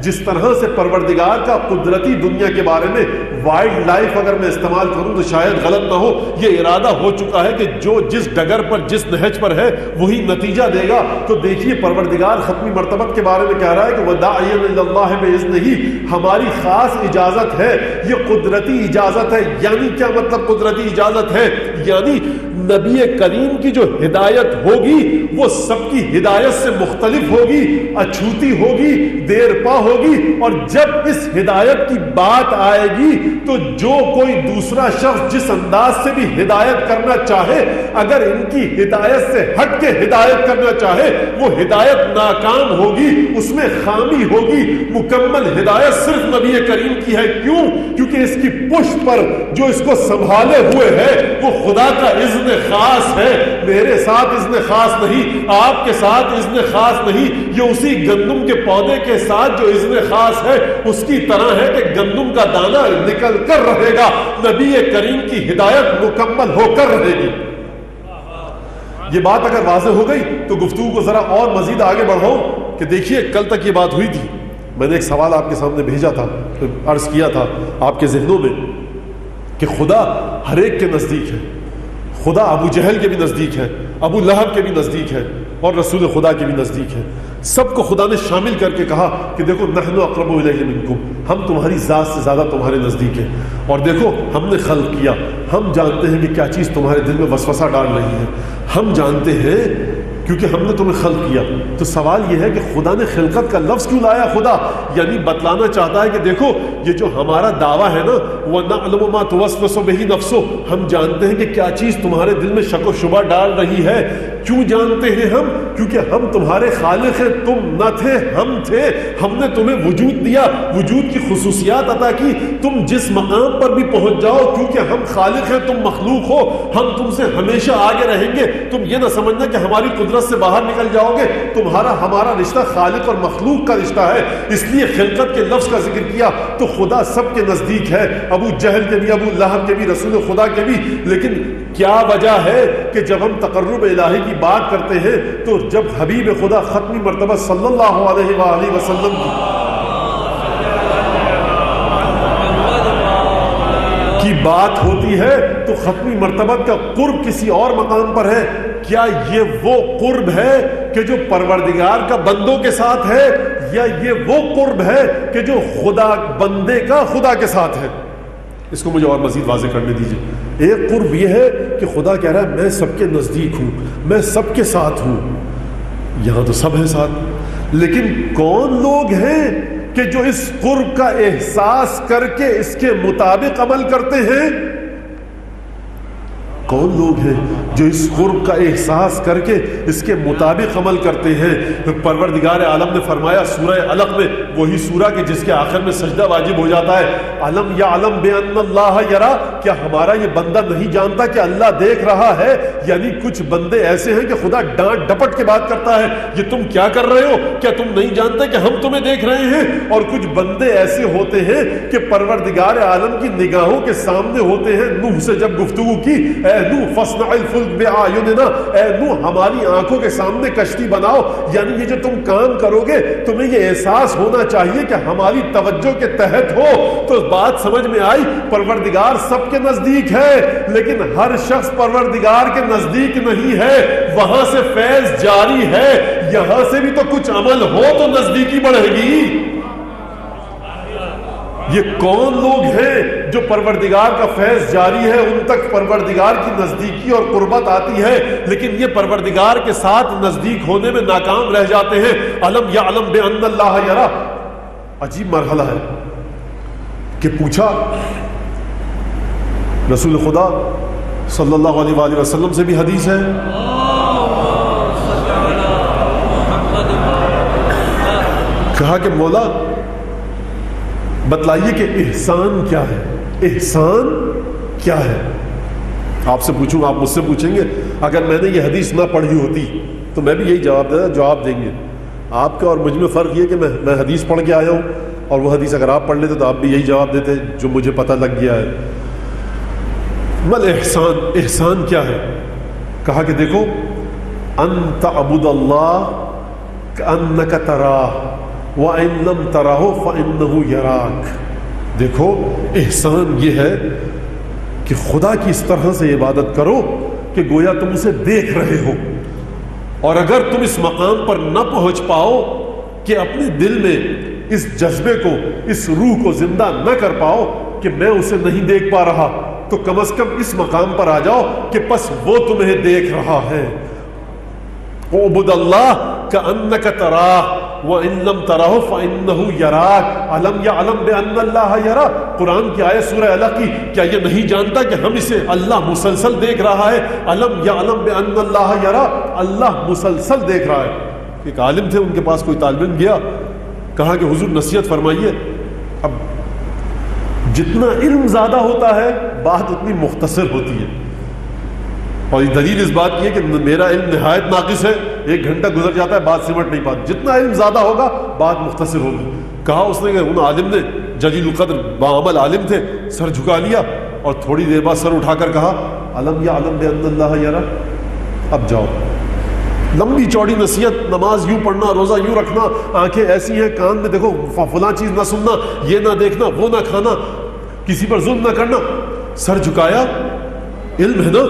جس طرح سے پروردگار کا قدرتی دنیا کے بارے میں وائلڈ لائف اگر میں استعمال کروں تو شاید غلط نہ ہو، یہ ارادہ ہو چکا ہے کہ جو جس ڈگر پر جس نہج پر ہے وہی نتیجہ دے گا۔ تو دیکھیے پروردگار ختمی مرتبت کے بارے میں کہہ رہا ہے کہ وَدَاعِيًا إِلَى اللَّهِ بِإِذْنِهِ، ہماری خاص اجازت ہے، یہ قدرتی اجازت ہے۔ یعنی کیا مطلب قدرتی اجازت ہے؟ یعنی نبی کریم کی جو ہدایت ہوگی وہ سب کی ہدایت سے مختلف ہوگی، اچھوتی ہوگی، دیر پا ہوگی، اور جب اس ہدایت کی بات آئے گی تو جو کوئی دوسرا شخص جس انداز سے بھی ہدایت کرنا چاہے، اگر ان کی ہدایت سے ہٹ کے ہدایت کرنا چاہے وہ ہدایت ناکام ہوگی، اس میں خامی ہوگی۔ مکمل ہدایت صرف نبی کریم کی ہے۔ کیوں؟ کیونکہ اس کی پشت پر جو اس کو سنبھالے ہوئے ہے وہ خدا کا اذن خاص ہے۔ میرے ساتھ اذن خاص نہیں، آپ کے ساتھ اذن خاص نہیں، یہ اسی گندم کے پودے کے ساتھ جو اذن خاص ہے اس کی طرح ہے کہ گندم کا دانہ نکل کر رہے گا، نبی کریم کی ہدایت مکمل ہو کر رہے گی۔ یہ بات اگر واضح ہو گئی تو گفتگو کو ذرا اور مزید آگے بڑھاؤں کہ دیکھیے کل تک یہ بات ہوئی تھی، میں نے ایک سوال آپ کے سامنے بھیجا تھا، عرض کیا تھا آپ کے ذہنوں میں کہ خدا ہر ایک کے نزدیک ہے، خدا ابو جہل کے بھی نزدیک ہے، ابو لہب کے بھی نزدیک ہے، اور رسول خدا کے بھی نزدیک ہے۔ سب کو خدا نے شامل کر کے کہا کہ دیکھو نحن اقرب الیہ منکم، ہم تمہاری ذات سے زیادہ تمہارے نزدیک ہیں، اور دیکھو ہم نے خلق کیا، ہم جانتے ہیں کہ کیا چیز تمہارے دل میں وسوسہ ڈال رہی ہے، ہم جانتے ہیں کیونکہ ہم نے تمہیں خلق کیا۔ تو سوال یہ ہے کہ خدا نے خلقت کا لفظ کیوں لایا؟ خدا یعنی بتلانا چاہتا ہے کہ دیکھو یہ جو ہمارا دعویٰ ہے نا، وَنَعْلَمُ مَا تُوَسْوِسُ بِهِ نَفْسُهُ، ہم جانتے ہیں کہ کیا چیز تمہارے دل میں شک و شبہ ڈال رہی ہے۔ کیوں جانتے ہیں ہم؟ کیونکہ ہم تمہارے خالق ہیں، تم نہ تھے ہم تھے، ہم نے تمہیں وجود دیا، وجود کی خصوصیات عطا کی، تم جس مقام پر بھی پہنچ جاؤ، کیونکہ ہم خالق ہیں تم مخلوق ہو، ہم تم سے ہمیشہ آگے رہیں گے۔ تم یہ نہ سمجھنا کہ ہماری قدرت سے باہر نکل جاؤ گے، تمہارا ہمارا رشتہ خالق اور مخلوق کا رشتہ ہے، اس لیے خلقت کے لفظ کا ذکر کیا تو خدا سب کے نزدیک ہے، ابو جہل کے بھی، ابو لہب کے بھی، رسول خدا کے بھی۔ لیکن کیا وجہ ہے کہ جب ہم تقرب الہی کی بات کرتے ہیں تو جب حبیب خدا ختمی مرتبہ صلی اللہ علیہ وآلہ وسلم کی بات ہوتی ہے تو ختمی مرتبہ کا قرب کسی اور مقام پر ہے؟ کیا یہ وہ قرب ہے کہ جو پروردگار کا بندوں کے ساتھ ہے، یا یہ وہ قرب ہے کہ جو خدا بندے کا خدا کے ساتھ ہے؟ اس کو مجھے اور مزید واضح کرنے دیجیے۔ ایک قرب یہ ہے کہ خدا کہہ رہا ہے میں سب کے نزدیک ہوں، میں سب کے ساتھ ہوں، یہاں تو سب ہیں ساتھ، لیکن کون لوگ ہیں کہ جو اس قرب کا احساس کر کے اس کے مطابق عمل کرتے ہیں؟ کون لوگ ہیں جو اس قرب کا احساس کر کے اس کے مطابق عمل کرتے ہیں؟ پروردگار عالم نے فرمایا سورہ علق میں، وہی سورہ کہ جس کے آخر میں سجدہ واجب ہو جاتا ہے، علم یعلم بان اللہ یرا، کیا ہمارا یہ بندہ نہیں جانتا کہ اللہ دیکھ رہا ہے؟ یعنی کچھ بندے ایسے ہیں کہ خدا ڈانٹ ڈپٹ کے بات کرتا ہے، یہ تم کیا کر رہے ہو؟ کیا تم نہیں جانتے کہ ہم تمہیں دیکھ رہے ہیں؟ اور کچھ بندے ایسے ہوتے ہیں کہ پروردگار عالم کی نگاہوں کے سامنے ہوتے ہیں۔ نوح سے جب گفتگو کی، اے نوح فصنع الفلک بأعیننا، اے نوح ہماری آنکھوں کے سامنے کشتی بناؤ، یعنی یہ جو تم کام کرو گے تمہیں یہ احساس ہونا چاہیے کہ ہماری توجہ کے تحت ہو۔ تو بات سمجھ میں آئی، پروردگار سب کے نزدیک ہے، لیکن ہر شخص پروردگار کے نزدیک نہیں ہے، وہاں سے فیض جاری ہے، یہاں سے بھی تو کچھ عمل ہو تو نزدیکی بڑھے گی۔ یہ کون لوگ ہیں جو پروردگار کا فیض جاری ہے ان تک پروردگار کی نزدیکی اور قربت آتی ہے، لیکن یہ پروردگار کے ساتھ نزدیک ہونے میں ناکام رہ جاتے ہیں۔ علم یعلم بان اللہ یرا، عجیب مرحلہ ہے کہ پوچھا رسول خدا صلی اللہ علیہ وآلہ وسلم سے بھی حدیث ہے، کہا کہ مولا بتلائیے کہ احسان کیا ہے، احسان کیا ہے؟ آپ سے پوچھوں، آپ مجھ سے پوچھیں گے، اگر میں نے یہ حدیث نہ پڑھی ہوتی تو میں بھی یہی جواب دیں گے۔ آپ کا اور مجھ میں فرق یہ کہ میں حدیث پڑھ کے آیا ہوں، اور وہ حدیث اگر آپ پڑھ لیتے تو آپ بھی یہی جواب دیتے جو مجھے پتہ لگ گیا ہے۔ مل احسان، احسان کیا ہے؟ کہا کہ دیکھو، ان تعبد اللہ کأنک تراہ وَإِن لَمْ تَرَهُ فَإِنَّهُ يَرَاكَ۔ دیکھو احسان یہ ہے کہ خدا کی اس طرح سے عبادت کرو کہ گویا تم اسے دیکھ رہے ہو، اور اگر تم اس مقام پر نہ پہنچ پاؤ کہ اپنے دل میں اس جذبے کو، اس روح کو زندہ نہ کر پاؤ کہ میں اسے نہیں دیکھ پا رہا، تو کم از کم اس مقام پر آ جاؤ کہ پس وہ تمہیں دیکھ رہا ہے۔ اعبد اللہ کأنک تراہ وَإِن لَمْ تَرَهُ فَإِنَّهُ يَرَاكَ أَلَمْ يَعْلَمْ بِأَنَّ اللَّهَ يَرَى۔ قرآن کی آیت سورہ علق کی، کیا یہ نہیں جانتا کہ ہم اسے اللہ مسلسل دیکھ رہا ہے؟ أَلَمْ يَعْلَمْ بِأَنَّ اللَّهَ يَرَى، اللہ مسلسل دیکھ رہا ہے۔ ایک عالم تھے، ان کے پاس کوئی طالب علم گیا، کہا کہ حضور نصیحت فرمائیے۔ اب جتنا علم زیادہ ہوتا ہے بات اتنی مختصر ہوتی ہے، اور یہ دلیل اس بات کی ہے کہ میرا علم نہایت ناقص ہے، 1 گھنٹہ گزر جاتا ہے بات سمٹ نہیں پاتی، جتنا علم زیادہ ہوگا بات مختصر ہوگی۔ کہا اس نے کہ ان عالم نے، جلیل القدر باعمل عالم تھے، سر جھکا لیا اور تھوڑی دیر بعد سر اٹھا کر کہا علم یعلم بان اللہ یرا۔ اب جاؤ، لمبی چوڑی نصیحت، نماز یوں پڑھنا، روزہ یوں رکھنا، آنکھیں ایسی ہیں، کان میں دیکھو فلاں چیز نہ سننا، یہ نہ دیکھنا، وہ نہ کھانا، کسی پر ظلم نہ کرنا۔ سر جھکایا، علم ہے نا،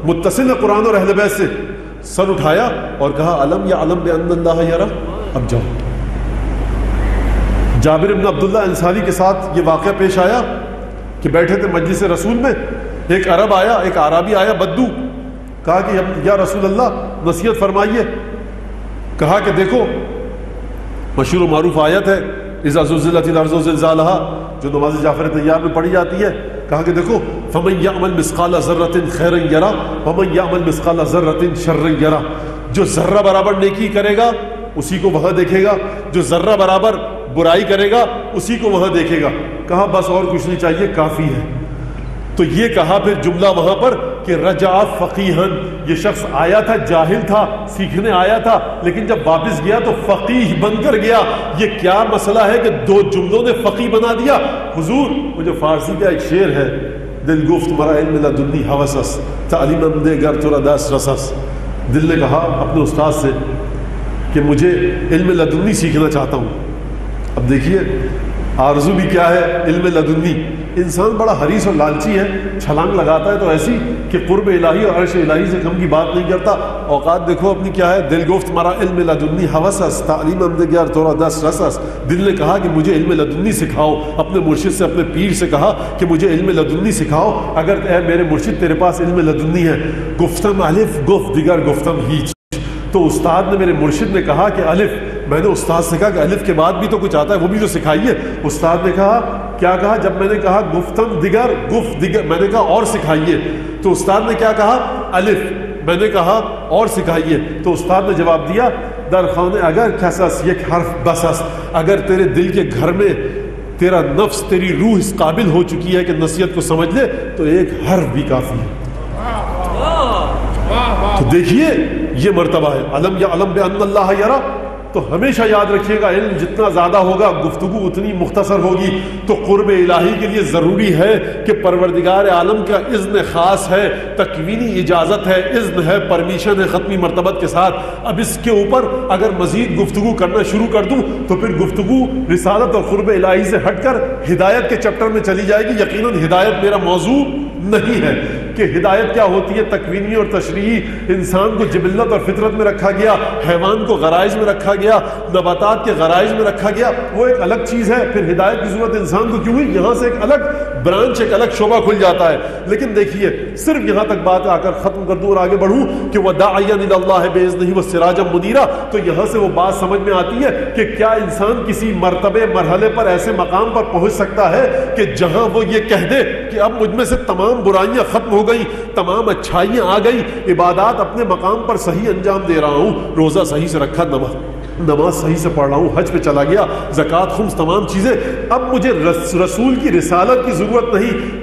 متصل ہے قرآن اور اہل بیت سے، سر اٹھایا اور کہا علم یعلم بان اللہ یرا۔ اب جاؤ۔ جابر بن عبداللہ انصاری کے ساتھ یہ واقعہ پیش آیا کہ بیٹھے تھے مجلس رسول میں، ایک عرب آیا، ایک عربی آیا بدو، کہا کہ یا رسول اللہ نصیحت فرمائیے۔ کہا کہ دیکھو، مشہور و معروف آیت ہے اذا زلزلت الارض زلزالها، جو نماز جعفر طیار میں پڑھی جاتی ہے۔ کہا کہ دیکھو فمن یعمل مثقال ذرۃ خیرا یرہ ومن یعمل مثقال ذرۃ شرا یرہ، جو ذرہ برابر نیکی کرے گا اسی کو وہاں دیکھے گا، جو ذرہ برابر برائی کرے گا اسی کو وہاں دیکھے گا۔ کہا بس اور کچھ نہیں چاہیے، کافی ہے۔ تو یہ کہا پھر جملہ وہاں پر کہ رجع فقیہن، یہ شخص آیا تھا جاہل تھا، سیکھنے آیا تھا، لیکن جب واپس گیا تو فقیہ بن کر گیا۔ یہ کیا مسئلہ ہے کہ دو جملوں نے فقیہ بنا دیا؟ حضور، وہ جو فارسی کا ایک شعر ہے، دل گفت مرا علم لدنی ہوسس تعلیم دے گر ترا دست رسس، دل نے کہا اپنے استاد سے کہ مجھے علم لدنی سیکھنا چاہتا ہوں۔ اب دیکھیے آرزو بھی کیا ہے، علم لدنی۔ انسان بڑا حریص اور لالچی ہے، چھلانگ لگاتا ہے تو ایسی کہ قرب الہی اور عرش الہی سے کم کی بات نہیں کرتا۔ اوقات دیکھو اپنی کیا ہے، دل گفت مرا علم لدنی ہوسس تعلیم امدگار تورا دس رسس، دل نے کہا کہ مجھے علم لدنی سکھاؤ، اپنے مرشد سے اپنے پیر سے کہا کہ مجھے علم لدنی سکھاؤ، اگر اے میرے مرشد تیرے پاس علم لدنی ہے۔ گفتم الف گفت دیگر گفتم ہیچ، تو استاد نے، میرے مرشد نے کہا کہ الف، میں نے استاد سے کہا کہ الف کے بعد بھی تو کچھ آتا ہے، وہ بھی تو سکھائیے۔ استاد نے کہا کیا کہا؟ جب میں نے کہا گفتم دیگر گفت دیگر، میں نے کہا اور سکھائیے، تو استاد نے کیا کہا؟ الف، میں نے کہا اور سکھائیے، تو استاد نے جواب دیا در خانے اگر کسس یک حرف بسس، اگر تیرے دل کے گھر میں تیرا نفس، تیری روح اس قابل ہو چکی ہے کہ نصیحت کو سمجھ لے تو ایک حرف بھی کافی ہے۔ تو دیکھیے یہ مرتبہ ہے، علم یعلم بان اللہ یرا۔ تو ہمیشہ یاد رکھیے گا، علم جتنا زیادہ ہوگا گفتگو اتنی مختصر ہوگی۔ تو قرب الہی کے لیے ضروری ہے کہ پروردگار عالم کا اذن خاص ہے، تکوینی اجازت ہے، اذن ہے، پرمیشن ہے ختمی مرتبت کے ساتھ۔ اب اس کے اوپر اگر مزید گفتگو کرنا شروع کر دوں تو پھر گفتگو رسالت اور قرب الہی سے ہٹ کر ہدایت کے چیپٹر میں چلی جائے گی۔ یقیناً ہدایت میرا موضوع نہیں ہے کہ ہدایت کیا ہوتی ہے، تکوینی اور تشریعی۔ انسان کو جبلت اور فطرت میں رکھا گیا، حیوان کو غرائز میں رکھا گیا، نباتات کے غرائز میں رکھا گیا، وہ ایک الگ چیز ہے۔ پھر ہدایت کی ضرورت انسان کو کیوں ہوئی؟ یہاں سے ایک الگ برانچ، ایک الگ شعبہ کھل جاتا ہے۔ لیکن دیکھیے صرف یہاں تک بات آ کر ختم کر دوں اور آگے بڑھوں کہ وَدَاعِيًا إِلَى اللَّهِ بِإِذْنِهِ وَسِرَاجًا مُنِيرًا، تو یہاں سے وہ بات سمجھ میں آتی ہے کہ کیا انسان کسی مرتبے مرحلے پر ایسے مقام پر پہنچ سکتا ہے کہ جہاں وہ یہ کہہ دے کہ اب مجھ میں سے تمام برائیاں ختم ہو گئی، تمام اچھائیاں آ گئی، عبادات اپنے مقام پر صحیح انجام دے رہا ہوں، روزہ صحیح سے رکھا، نماز صحیح سے پڑھ رہا ہوں، حج پہ چلا گیا، زکوٰۃ، خمس، تمام چیزیں، اب مجھے رسول کی رسالت کی ضرورت نہیں۔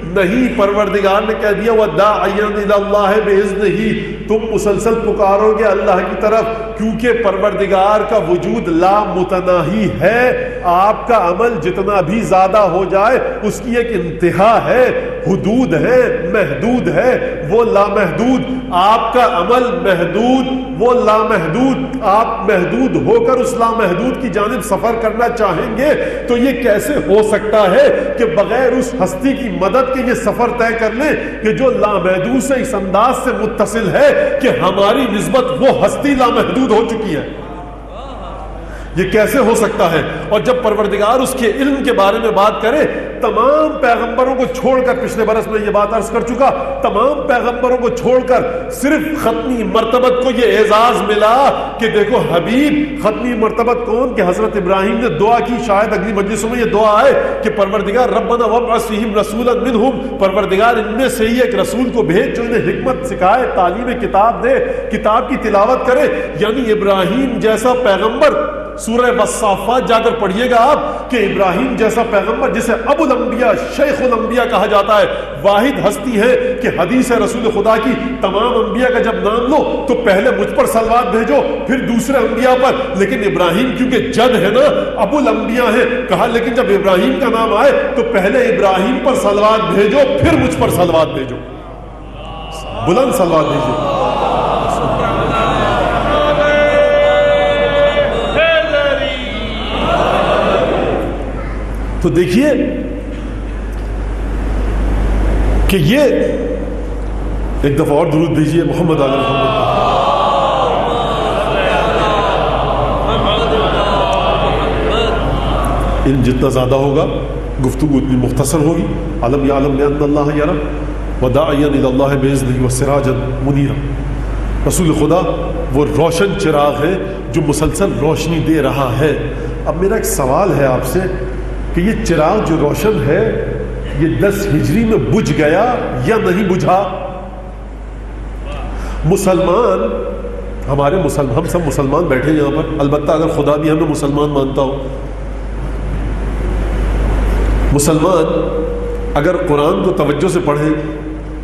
پروردگار نے کہہ دیا وَدَاعِيًا إِلَى اللَّهِ بِإِذْنِهِ، تم مسلسل پکارو گے اللہ کی طرف، کیونکہ پروردگار کا وجود لا متناہی ہے۔ آپ کا عمل جتنا بھی زیادہ ہو جائے اس کی ایک انتہا ہے، حدود ہے، محدود ہے، وہ لامحدود۔ آپ کا عمل محدود، وہ لامحدود۔ آپ محدود ہو کر اس لامحدود کی جانب سفر کرنا چاہیں گے تو یہ کیسے ہو سکتا ہے کہ بغیر اس ہستی کی مدد کے یہ سفر طے کر لیں کہ جو لامحدود سے اس انداز سے متصل ہے کہ ہماری نسبت وہ ہستی لامحدود ہو چکی ہے؟ یہ کیسے ہو سکتا ہے؟ اور جب پروردگار اس کے علم کے بارے میں بات کرے، تمام پیغمبروں کو چھوڑ کر، پچھلے برس میں یہ بات عرض کر چکا، تمام پیغمبروں کو چھوڑ کر صرف ختمی مرتبت کو یہ اعزاز ملا کہ دیکھو حبیب، ختمی مرتبت کون؟ کہ حضرت ابراہیم نے دعا کی، شاید اگلی مجلسوں میں یہ دعا ہے کہ پروردگار ربنا وابعث فیہم رسولا منہم، پروردگار ان میں سے ہی ایک رسول کو بھیج جو انہیں حکمت سکھائے، تعلیم کتاب دے، کتاب کی تلاوت کرے۔ یعنی ابراہیم جیسا پیغمبر، سورہ والصافات جا کر پڑھیے گا آپ کہ ابراہیم جیسا پیغمبر جسے ابو الانبیاء، شیخ الانبیاء کہا جاتا ہے، واحد ہستی ہے کہ حدیث رسول خدا کی تمام انبیاء کا جب نام لو تو پہلے مجھ پر صلوات بھیجو پھر دوسرے انبیاء پر، لیکن ابراہیم کیونکہ جد ہے نا، ابو الانبیاء ہے، کہا لیکن جب ابراہیم کا نام آئے تو پہلے ابراہیم پر صلوات بھیجو پھر مجھ پر صلوات بھیجو، بلند صلوات بھیجو۔ تو دیکھیے کہ یہ ایک دفعہ اور درود بھیجیے محمد علی محمد۔ علم جتنا زیادہ ہوگا گفتگو اتنی مختصر ہوگی۔ علم یعلم بان اللہ یرا وداعیا الی اللہ باذنہ وسراجا منیرا، رسول خدا وہ روشن چراغ ہے جو مسلسل روشنی دے رہا ہے۔ اب میرا ایک سوال ہے آپ سے کہ یہ چراغ جو روشن ہے یہ 10 ہجری میں بجھ گیا یا نہیں بجھا؟ مسلمان ہم سب مسلمان بیٹھے یہاں پر، البتہ اگر خدا بھی ہمیں مسلمان مانتا ہو، مسلمان اگر قرآن کو توجہ سے پڑھے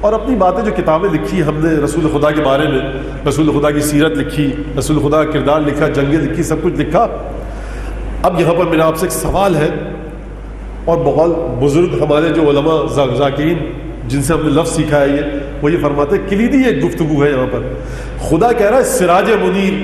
اور اپنی باتیں جو کتابیں لکھی ہم نے رسول خدا کے بارے میں، رسول خدا کی سیرت لکھی، رسول خدا کا کردار لکھا، جنگیں لکھی، سب کچھ لکھا. اب یہاں پر میرا آپ سے ایک سوال ہے، اور بہت بزرگ ہمارے جو علماء ذاکرین جن سے ہم نے لفظ سیکھا ہے وہ یہ فرماتے ہیں، کلیدی ایک گفتگو ہے یہاں پر. خدا کہہ رہا ہے سراج منیر.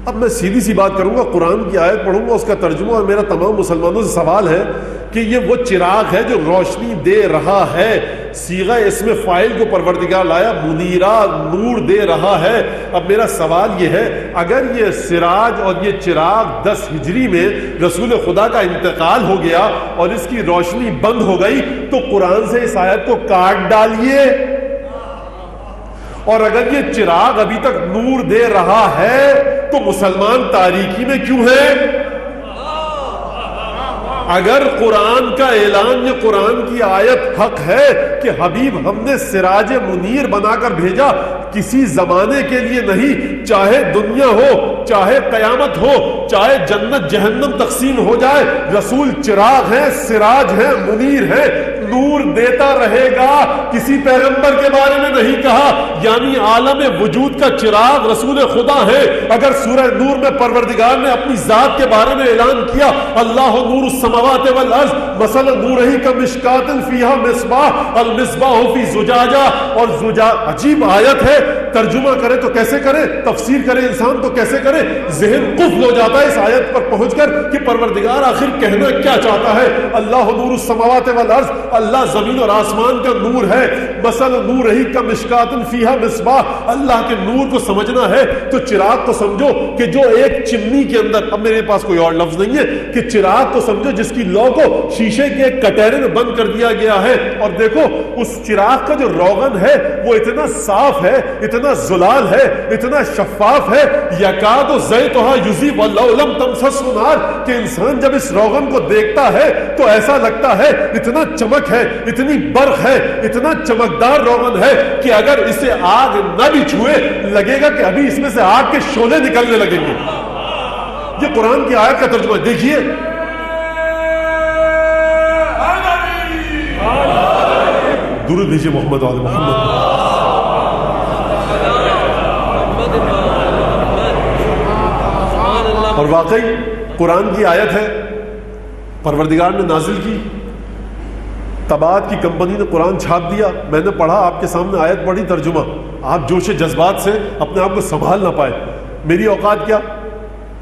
اب میں سیدھی سی بات کروں گا، قرآن کی آیت پڑھوں گا، اس کا ترجمہ، اور میرا تمام مسلمانوں سے سوال ہے کہ یہ وہ چراغ ہے جو روشنی دے رہا ہے. صیغہ اسم فاعل کو پروردگار لایا، منیرا، نور دے رہا ہے. اب میرا سوال یہ ہے، اگر یہ سراج اور یہ چراغ 10 ہجری میں رسول خدا کا انتقال ہو گیا اور اس کی روشنی بند ہو گئی، تو قرآن سے اس آیت کو کاٹ ڈالیے. اور اگر یہ چراغ ابھی تک نور دے رہا ہے تو مسلمان تاریکی میں کیوں ہے؟ اگر قرآن کا اعلان، یہ قرآن کی آیت حق ہے کہ حبیب ہم نے سراج منیر بنا کر بھیجا، کسی زمانے کے لیے نہیں، چاہے دنیا ہو، چاہے قیامت ہو، چاہے جنت جہنم تقسیم ہو جائے، رسول چراغ ہے، سراج ہے، منیر ہے، نور دیتا رہے گا. کسی پیغمبر کے بارے میں نہیں کہا، یعنی عالم وجود کا چراغ رسول خدا ہے. اگر سورہ نور میں پروردگار نے اپنی ذات کے بارے میں اعلان کیا، اللہ نور السماوات والارض مثل نورہ کمشکات فیہا مصباح المصباح فی زجاجہ، اور عجیب آیت ہے، ترجمہ کرے تو کیسے کرے، تفسیر کرے انسان تو کیسے کرے، ذہن قفل ہو جاتا ہے اس آیت پر پہنچ کر کہ پروردگار آخر کہنا کیا چاہتا ہے. اللہ نور السماوات والارض، اللہ زمین اور آسمان کا نور ہے. مثل نورہ کمشکات فیہا مصباح، اللہ کے نور کو سمجھنا ہے تو چراغ کو سمجھو کہ جو ایک چمنی کے اندر، اب میرے پاس کوئی اور لفظ نہیں ہے، کہ چراغ کو سمجھو جس کی لو کو شیشے کے ایک کٹہرے میں بند کر دیا گیا ہے، اور دیکھو اس چراغ کا جو روغن ہے وہ اتنا صاف ہے، اتنا زلال ہے، اتنا شفاف ہے، یکاد زیتھا یضیء ولو لم تمسسہ نار، کہ انسان جب اس روغن کو دیکھتا ہے تو ایسا لگتا ہے، اتنا چمک ہے، اتنی برق ہے، اتنا چمکدار روغن ہے کہ اگر اسے آگ نہ بھی چھوئے لگے گا کہ ابھی اس میں سے آگ کے شعلے نکلنے لگیں گے. یہ قرآن کی آیت کا ترجمہ دیکھیے. درود بھیجیے محمد وعلی محمد. اور واقعی قرآن کی آیت ہے، پروردگار نے نازل کی، طباعت کی کمپنی نے قرآن چھاپ دیا. میں نے پڑھا، آپ کے سامنے آیت پڑھی، ترجمہ. آپ جوش جذبات سے اپنے آپ کو سنبھال نہ پائے. میری اوقات کیا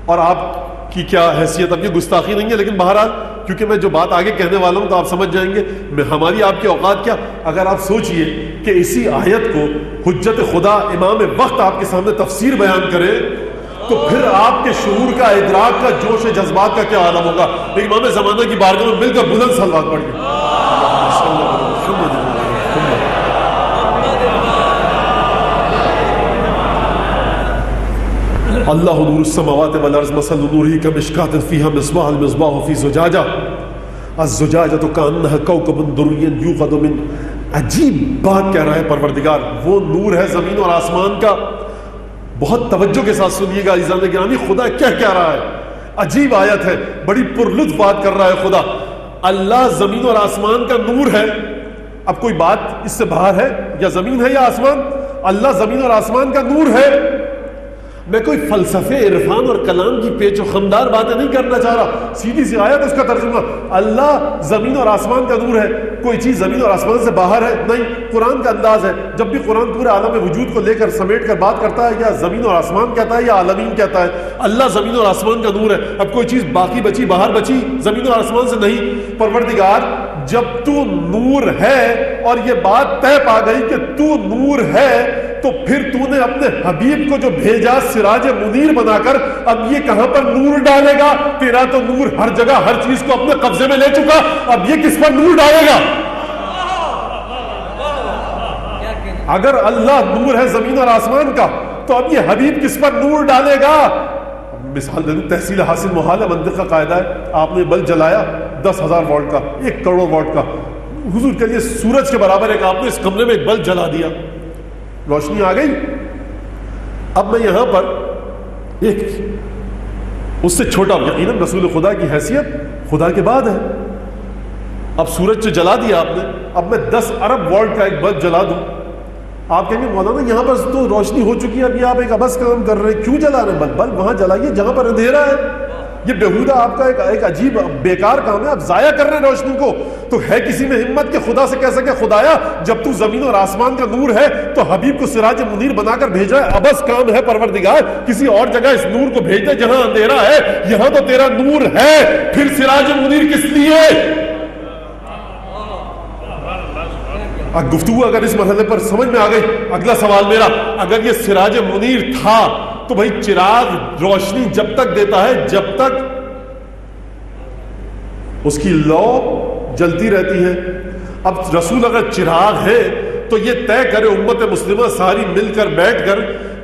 اور آپ کی کیا حیثیت، اب یہ گستاخی نہیں ہے، لیکن بہرحال کیونکہ میں جو بات آگے کہنے والا ہوں تو آپ سمجھ جائیں گے ہماری آپ کی اوقات کیا. اگر آپ سوچئے کہ اسی آیت کو حجت خدا امام وقت آپ کے سامنے تفسیر بیان کرے تو پھر آپ کے شعور کا، ادراک کا، جوش جذبات کا کیا عالم ہوگا. امام زمانہ کی بارگاہ میں مل کر بلند صلوات پڑھیں. اللہ نور السماوات والارض مثل نورہ کمشکات فیہا مصباح المصباح فی زجاجہ الزجاجۃ کأنہا کوکب دری یوقد من. عجیب بات کہہ رہا ہے پروردگار، وہ نور ہے زمین اور آسمان کا. بہت توجہ کے ساتھ سنیے گا عزیزان گرامی، خدا کیا کہہ رہا ہے. عجیب آیت ہے، بڑی پرلطف بات کر رہا ہے خدا. اللہ زمین اور آسمان کا نور ہے. اب کوئی بات اس سے باہر ہے، یا زمین ہے یا آسمان؟ اللہ زمین اور آسمان کا نور ہے. میں کوئی فلسفے، عرفان اور کلام کی پیچ و خمدار باتیں نہیں کرنا چاہ رہا، سیدھی سی آیت اس کا ترجمہ. اللہ زمین اور آسمان کا نور ہے. کوئی چیز زمین اور آسمان سے باہر ہے؟ نہیں. قرآن کا انداز ہے، جب بھی قرآن پورے عالم وجود کو لے کر سمیٹ کر بات کرتا ہے، یا زمین اور آسمان کہتا ہے یا عالمین کہتا ہے. اللہ زمین اور آسمان کا نور ہے. اب کوئی چیز باقی بچی، باہر بچی، زمین اور آسمان سے نہیں. پروردگار جب تو نور ہے اور یہ بات طے پا گئی کہ تو نور ہے، تو پھر تو نے اپنے حبیب کو جو بھیجا سراج منیر بنا کر، اب یہ کہاں پر نور ڈالے گا؟ تیرا تو نور ہر جگہ ہر چیز کو اپنے قبضے میں لے چکا، اب یہ کس پر نور ڈالے گا؟ اگر اللہ نور ہے زمین اور آسمان کا، تو اب یہ حبیب کس پر نور ڈالے گا؟ مثال دے دوں، تحصیل حاصل محال ہے، منطق کا قاعدہ ہے. آپ نے بلب جلایا 10,000 واٹ کا، 1 کروڑ واٹ کا، حضور کے لیے سورج کے برابر ایک آپ نے اس کمرے میں ایک بلب جلا دیا, روشنی آ گئی. اب میں یہاں پر ایک اس سے چھوٹا, یقیناً رسول خدا کی حیثیت خدا کے بعد ہے. اب سورج سے جلا دیا آپ نے, اب میں 10 ارب واٹ کا ایک بلب جلا دوں, آپ کہیں گے مولانا یہاں پر تو روشنی ہو چکی ہے, اب یہ آپ ایک ابس کام کر رہے ہیں, کیوں جلا رہے ہیں بلب وہاں جلائیے جہاں پر اندھیرا ہے. یہ بیہودہ آپ کا ایک عجیب بیکار کام ہے, آپ ضائع کر رہے ہیں روشنی کو. تو ہے کسی میں ہمت کہ خدا سے کہہ سکے خدایا جب تو زمین اور آسمان کا نور ہے تو حبیب کو سراج منیر بنا کر بھیجا ہے, ابس کام ہے پروردگار, کسی اور جگہ اس نور کو بھیج دے جہاں اندھیرا ہے, یہاں تو تیرا نور ہے, پھر سراج منیر کس لیے. گفتگو اگر اس مرحلے پر سمجھ میں آ گئی, اگلا سوال میرا, اگر یہ سراج منیر تھا تو بھائی چراغ روشنی جب تک دیتا ہے جب تک اس کی لو جلتی رہتی ہے. اب رسول اگر چراغ ہے تو یہ طے کرے امت مسلمہ ساری مل کر بیٹھ کر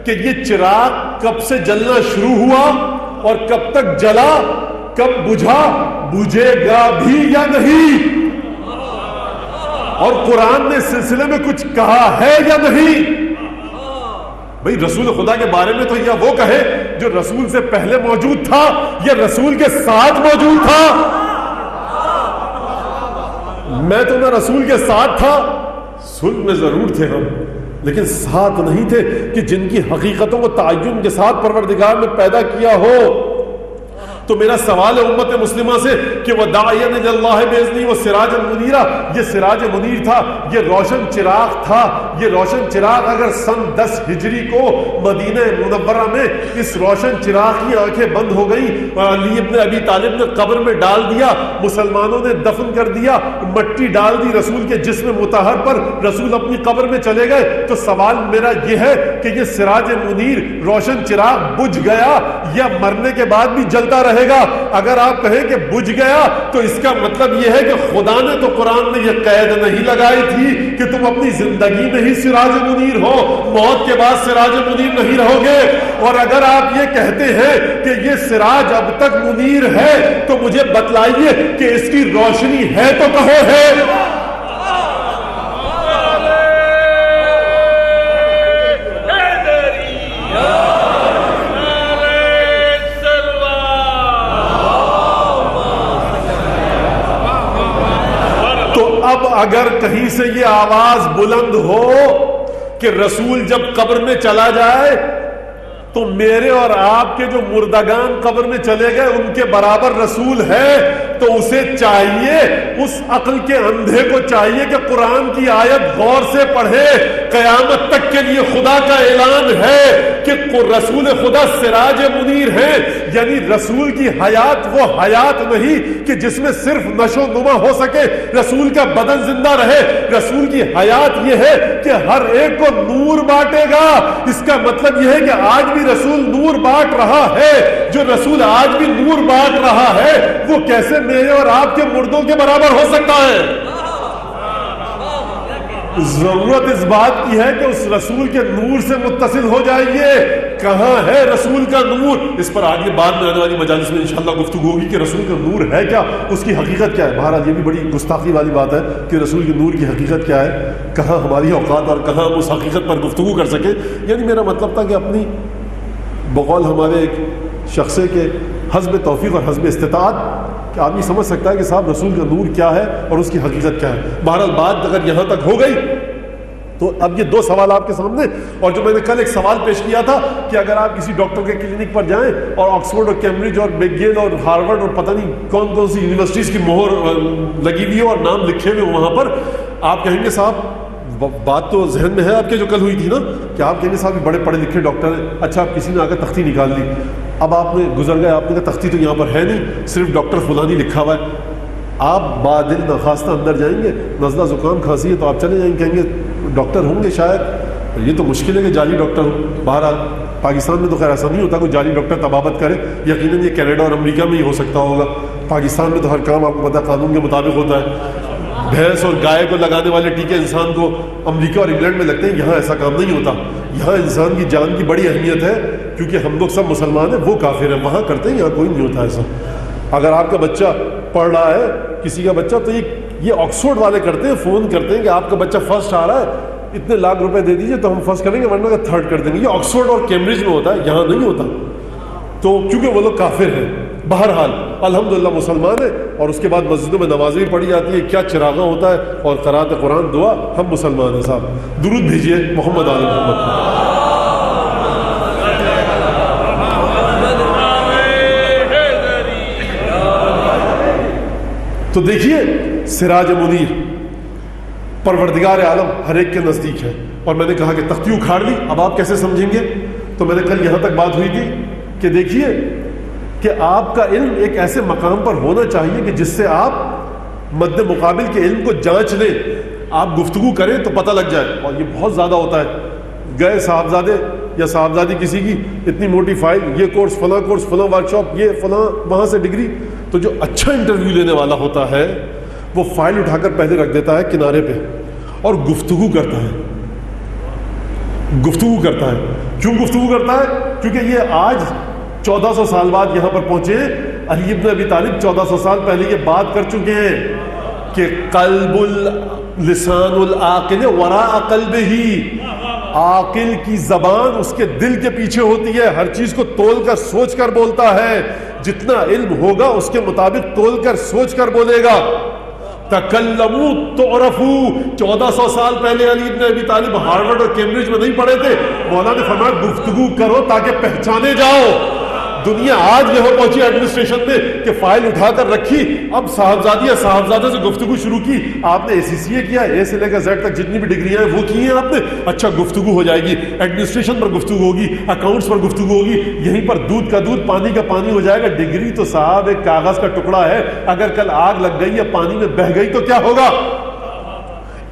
کہ یہ چراغ کب سے جلنا شروع ہوا اور کب تک جلا, کب بجھا, بجھے گا بھی یا نہیں, اور قرآن نے اس سلسلے میں کچھ کہا ہے یا نہیں. بھئی رسول خدا کے بارے میں تو یا وہ کہے جو رسول سے پہلے موجود تھا یا رسول کے ساتھ موجود تھا. میں تو نہ رسول کے ساتھ تھا, صلح میں ضرور تھے ہم, لیکن ساتھ نہیں تھے کہ جن کی حقیقتوں کو تعین کے ساتھ پروردگار نے پیدا کیا ہو. تو میرا سوال ہے امت مسلمہ سے کہ وہ داعین اللہ باذنہ و سراج منیرہ, یہ سراج منیر تھا, یہ روشن چراغ تھا. یہ روشن چراغ اگر سن 10 ہجری کو مدینہ منورہ میں اس روشن چراغ کی آنکھیں بند ہو گئی, علی ابن ابی طالب نے قبر میں ڈال دیا, مسلمانوں نے دفن کر دیا, مٹی ڈال دی رسول کے جسم مطہر پر, رسول اپنی قبر میں چلے گئے, تو سوال میرا یہ ہے کہ یہ سراج منیر روشن چراغ بجھ گیا یا مرنے کے بعد بھی جلتا رہے گا؟ اگر آپ کہیں کہ بجھ گیا تو اس کا مطلب یہ ہے کہ خدا نے تو قرآن میں یہ قید نہیں لگائی تھی کہ تم اپنی زندگی میں ہی سراج منیر ہو, موت کے بعد سراج منیر نہیں رہو گے. اور اگر آپ یہ کہتے ہیں کہ یہ سراج اب تک منیر ہے تو مجھے بتلائیے کہ اس کی روشنی ہے تو کہو ہے. اب اگر کہیں سے یہ آواز بلند ہو کہ رسول جب قبر میں چلا جائے تو میرے اور آپ کے جو مردگان قبر میں چلے گئے ان کے برابر رسول ہے, تو اسے چاہیے, اس عقل کے اندھے کو چاہیے کہ قرآن کی آیت غور سے پڑھے. قیامت تک کے لیے خدا کا اعلان ہے کہ رسول خدا سراج منیر ہے, یعنی رسول کی حیات وہ حیات نہیں کہ جس میں صرف نشو نما ہو سکے, رسول کا بدن زندہ رہے. رسول کی حیات یہ ہے کہ ہر ایک کو نور بانٹے گا. اس کا مطلب یہ ہے کہ آج بھی رسول نور بانٹ رہا ہے. جو رسول آج بھی نور بانٹ رہا ہے وہ کیسے میرے اور آپ کے مردوں کے برابر ہو سکتا ہے؟ ضرورت اس بات کی ہے کہ اس رسول کے نور سے متصل ہو جائیے. کہاں ہے رسول کا نور؟ اس پر آگے بعد میں آنے والی مجالس میں انشاءاللہ گفتگو ہوگی کہ رسول کا نور ہے کیا, اس کی حقیقت کیا ہے. بہرحال یہ بھی بڑی گستاخی والی بات ہے کہ رسول کے نور کی حقیقت کیا ہے, کہاں ہماری اوقات اور کہاں ہم اس حقیقت پر گفتگو کر سکیں. یعنی میرا مطلب تھا کہ اپنی بقول ہمارے ایک شخصے کے حسب توفیق اور حسب استطاعت کہ آدمی سمجھ سکتا ہے کہ صاحب رسول کا نور کیا ہے اور اس کی حقیقت کیا ہے. بہرحال بات اگر یہاں تک ہو گئی تو اب یہ 2 سوال آپ کے سامنے, اور جو میں نے کل ایک سوال پیش کیا تھا کہ اگر آپ کسی ڈاکٹر کے کلینک پر جائیں اور آکسفورڈ اور کیمبرج اور بیگیل اور ہارورڈ اور پتہ نہیں کون کون سی یونیورسٹیز کی مہر لگی ہوئی ہو اور نام لکھے ہوئے وہاں پر, آپ کہیں گے صاحب بات تو ذہن میں ہے آپ کے جو کل ہوئی تھی نا کہ آپ کہیں گے صاحب بڑے پڑھے لکھے ڈاکٹر ہیں. اچھا کسی نے آ کر تختی نکال لی, اب آپ نے گزر گئے, آپ نے کہا تختی تو یہاں پر ہے نہیں, صرف ڈاکٹر فلانی لکھا ہوا ہے. آپ بادل نخواستہ اندر جائیں گے, نزلہ زکام کھانسی ہے تو آپ چلے جائیں گے, کہیں گے ڈاکٹر ہوں گے شاید, یہ تو مشکل ہے کہ جعلی ڈاکٹر ہوں. بہرحال پاکستان میں تو خیر ایسا نہیں ہوتا کوئی جعلی ڈاکٹر طبابت کرے, یقیناً یہ کینیڈا اور امریکہ میں ہی ہو سکتا ہوگا. پاکستان میں تو ہر کام آپ کو پتہ قانون کے مطابق ہوتا ہے. بھینس اور گائے کو لگانے والے ٹیکے انسان کو امریکہ اور انگلینڈ میں لگتے ہیں, یہاں ایسا کام نہیں ہوتا. یہاں انسان کی جان کی بڑی اہمیت ہے کیونکہ ہم لوگ سب مسلمان ہیں, وہ کافر ہیں, وہاں کرتے ہیں, یہاں کوئی نہیں ہوتا ایسا. اگر آپ کا بچہ پڑھ رہا ہے, کسی کا بچہ, تو یہ یہ آکسفورڈ والے کرتے ہیں، فون کرتے ہیں کہ آپ کا بچہ فرسٹ آ رہا ہے، اتنے لاکھ روپے دے دیجئے تو ہم فرسٹ کریں گے، ورنہ تھرڈ کر دیں گے. یہ آکسفورڈ اور کیمبرج میں ہوتا ہے، یہاں نہیں ہوتا. تو کیونکہ وہ لوگ کافر ہیں. بہرحال الحمدللہ مسلمان ہیں، اور اس کے بعد مسجدوں میں نمازیں بھی پڑھی جاتی ہے، کیا چراغاں ہوتا ہے، اور قرات قرآن دعا. ہم مسلمان ہیں صاحب. درود بھیجیے محمد آل محمد. تو دیکھیے سراج منیر پروردگار عالم ہر ایک کے نزدیک ہے. اور میں نے کہا کہ تختی اکھاڑ لی، اب آپ کیسے سمجھیں گے؟ تو میں نے کل یہاں تک بات ہوئی تھی کہ دیکھیے کہ آپ کا علم ایک ایسے مقام پر ہونا چاہیے کہ جس سے آپ مد مقابل کے علم کو جانچ لیں. آپ گفتگو کریں تو پتہ لگ جائے. اور یہ بہت زیادہ ہوتا ہے. گئے صاحبزادے یا صاحبزادی کسی کی اتنی موٹی فائل، یہ کورس فلاں ورکشاپ، یہ فلاں وہاں سے ڈگری. تو جو اچھا انٹرویو لینے والا ہوتا ہے وہ فائل اٹھا کر پہلے رکھ دیتا ہے کنارے پہ اور گفتگو کرتا ہے. کیوں گفتگو کرتا ہے؟ کیونکہ یہ آج 1400 سال بعد یہاں پر پہنچے. علی ابن ابی طالب 1400 سال پہلے یہ بات کر چکے ہیں کہ قلب لسان العاقل وراء قلبہ، عاقل کی زبان اس کے دل کے پیچھے ہوتی ہے، ہر چیز کو تول کر سوچ کر بولتا ہے. جتنا علم ہوگا اس کے مطابق تول کر سوچ کر بولے گا. تکلموا تعرفوا. 1400 سال پہلے علی ابن ابی طالب ہارورڈ اور کیمبرج میں نہیں پڑھے تھے. مولانا نے فرمایا گفتگو کرو تاکہ پہچانے جاؤ. دنیا آج یہاں پہنچی ایڈمنسٹریشن میں کہ فائل اٹھا کر رکھی، اب صاحبزادی یا صاحبزادہ سے گفتگو شروع کی. آپ نے ACCA کیا، اے سے لے کر زیڈ تک جتنی بھی ڈگریاں ہیں وہ کی ہیں آپ نے. اچھا گفتگو ہو جائے گی، ایڈمنسٹریشن پر گفتگو ہوگی، اکاؤنٹس پر گفتگو ہوگی، یہیں پر دودھ کا دودھ پانی کا پانی ہو جائے گا. ڈگری تو صاحب ایک کاغذ کا ٹکڑا ہے، اگر کل آگ لگ گئی یا پانی میں بہہ گئی تو کیا ہوگا؟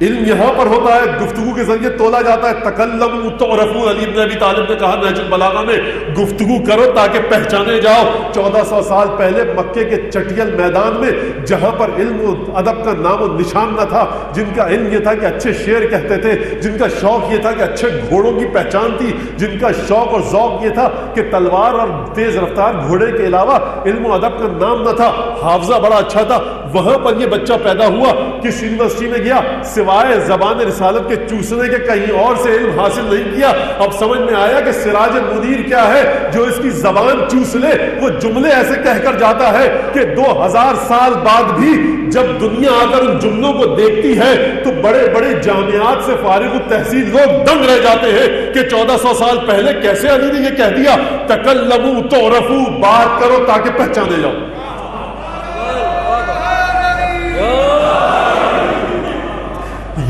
علم یہاں پر ہوتا ہے، گفتگو کے ذریعے تولا جاتا ہے. تکلموا تعرفوا. علی ابن ابی طالب نے کہا نہج البلاغہ میں گفتگو کرو تاکہ پہچانے جاؤ. 1400 سال پہلے مکے کے چٹیل میدان میں جہاں پر علم و ادب کا نام و نشان نہ تھا، جن کا علم یہ تھا کہ اچھے شعر کہتے تھے، جن کا شوق یہ تھا کہ اچھے گھوڑوں کی پہچان تھی، جن کا شوق اور ذوق یہ تھا کہ تلوار اور تیز رفتار گھوڑے کے علاوہ علم و ادب کا نام نہ تھا، حافظہ بڑا اچھا تھا، وہاں پر یہ بچہ پیدا ہوا. کس یونیورسٹی میں گیا؟ سوائے زبان رسالت کے چوسنے کے کہیں اور سے علم حاصل نہیں کیا. اب سمجھ میں آیا کہ سراج منیر کیا ہے؟ جو اس کی زبان چوس لے وہ جملے ایسے کہہ کر جاتا ہے کہ 2000 سال بعد بھی جب دنیا آ کر ان جملوں کو دیکھتی ہے تو بڑے بڑے جامعات سے فارغ التحصیل لوگ دنگ رہ جاتے ہیں کہ 1400 سال پہلے کیسے علی نے یہ کہہ دیا. تکلموا تعرفوا. بات کرو تاکہ پہچانے جاؤ.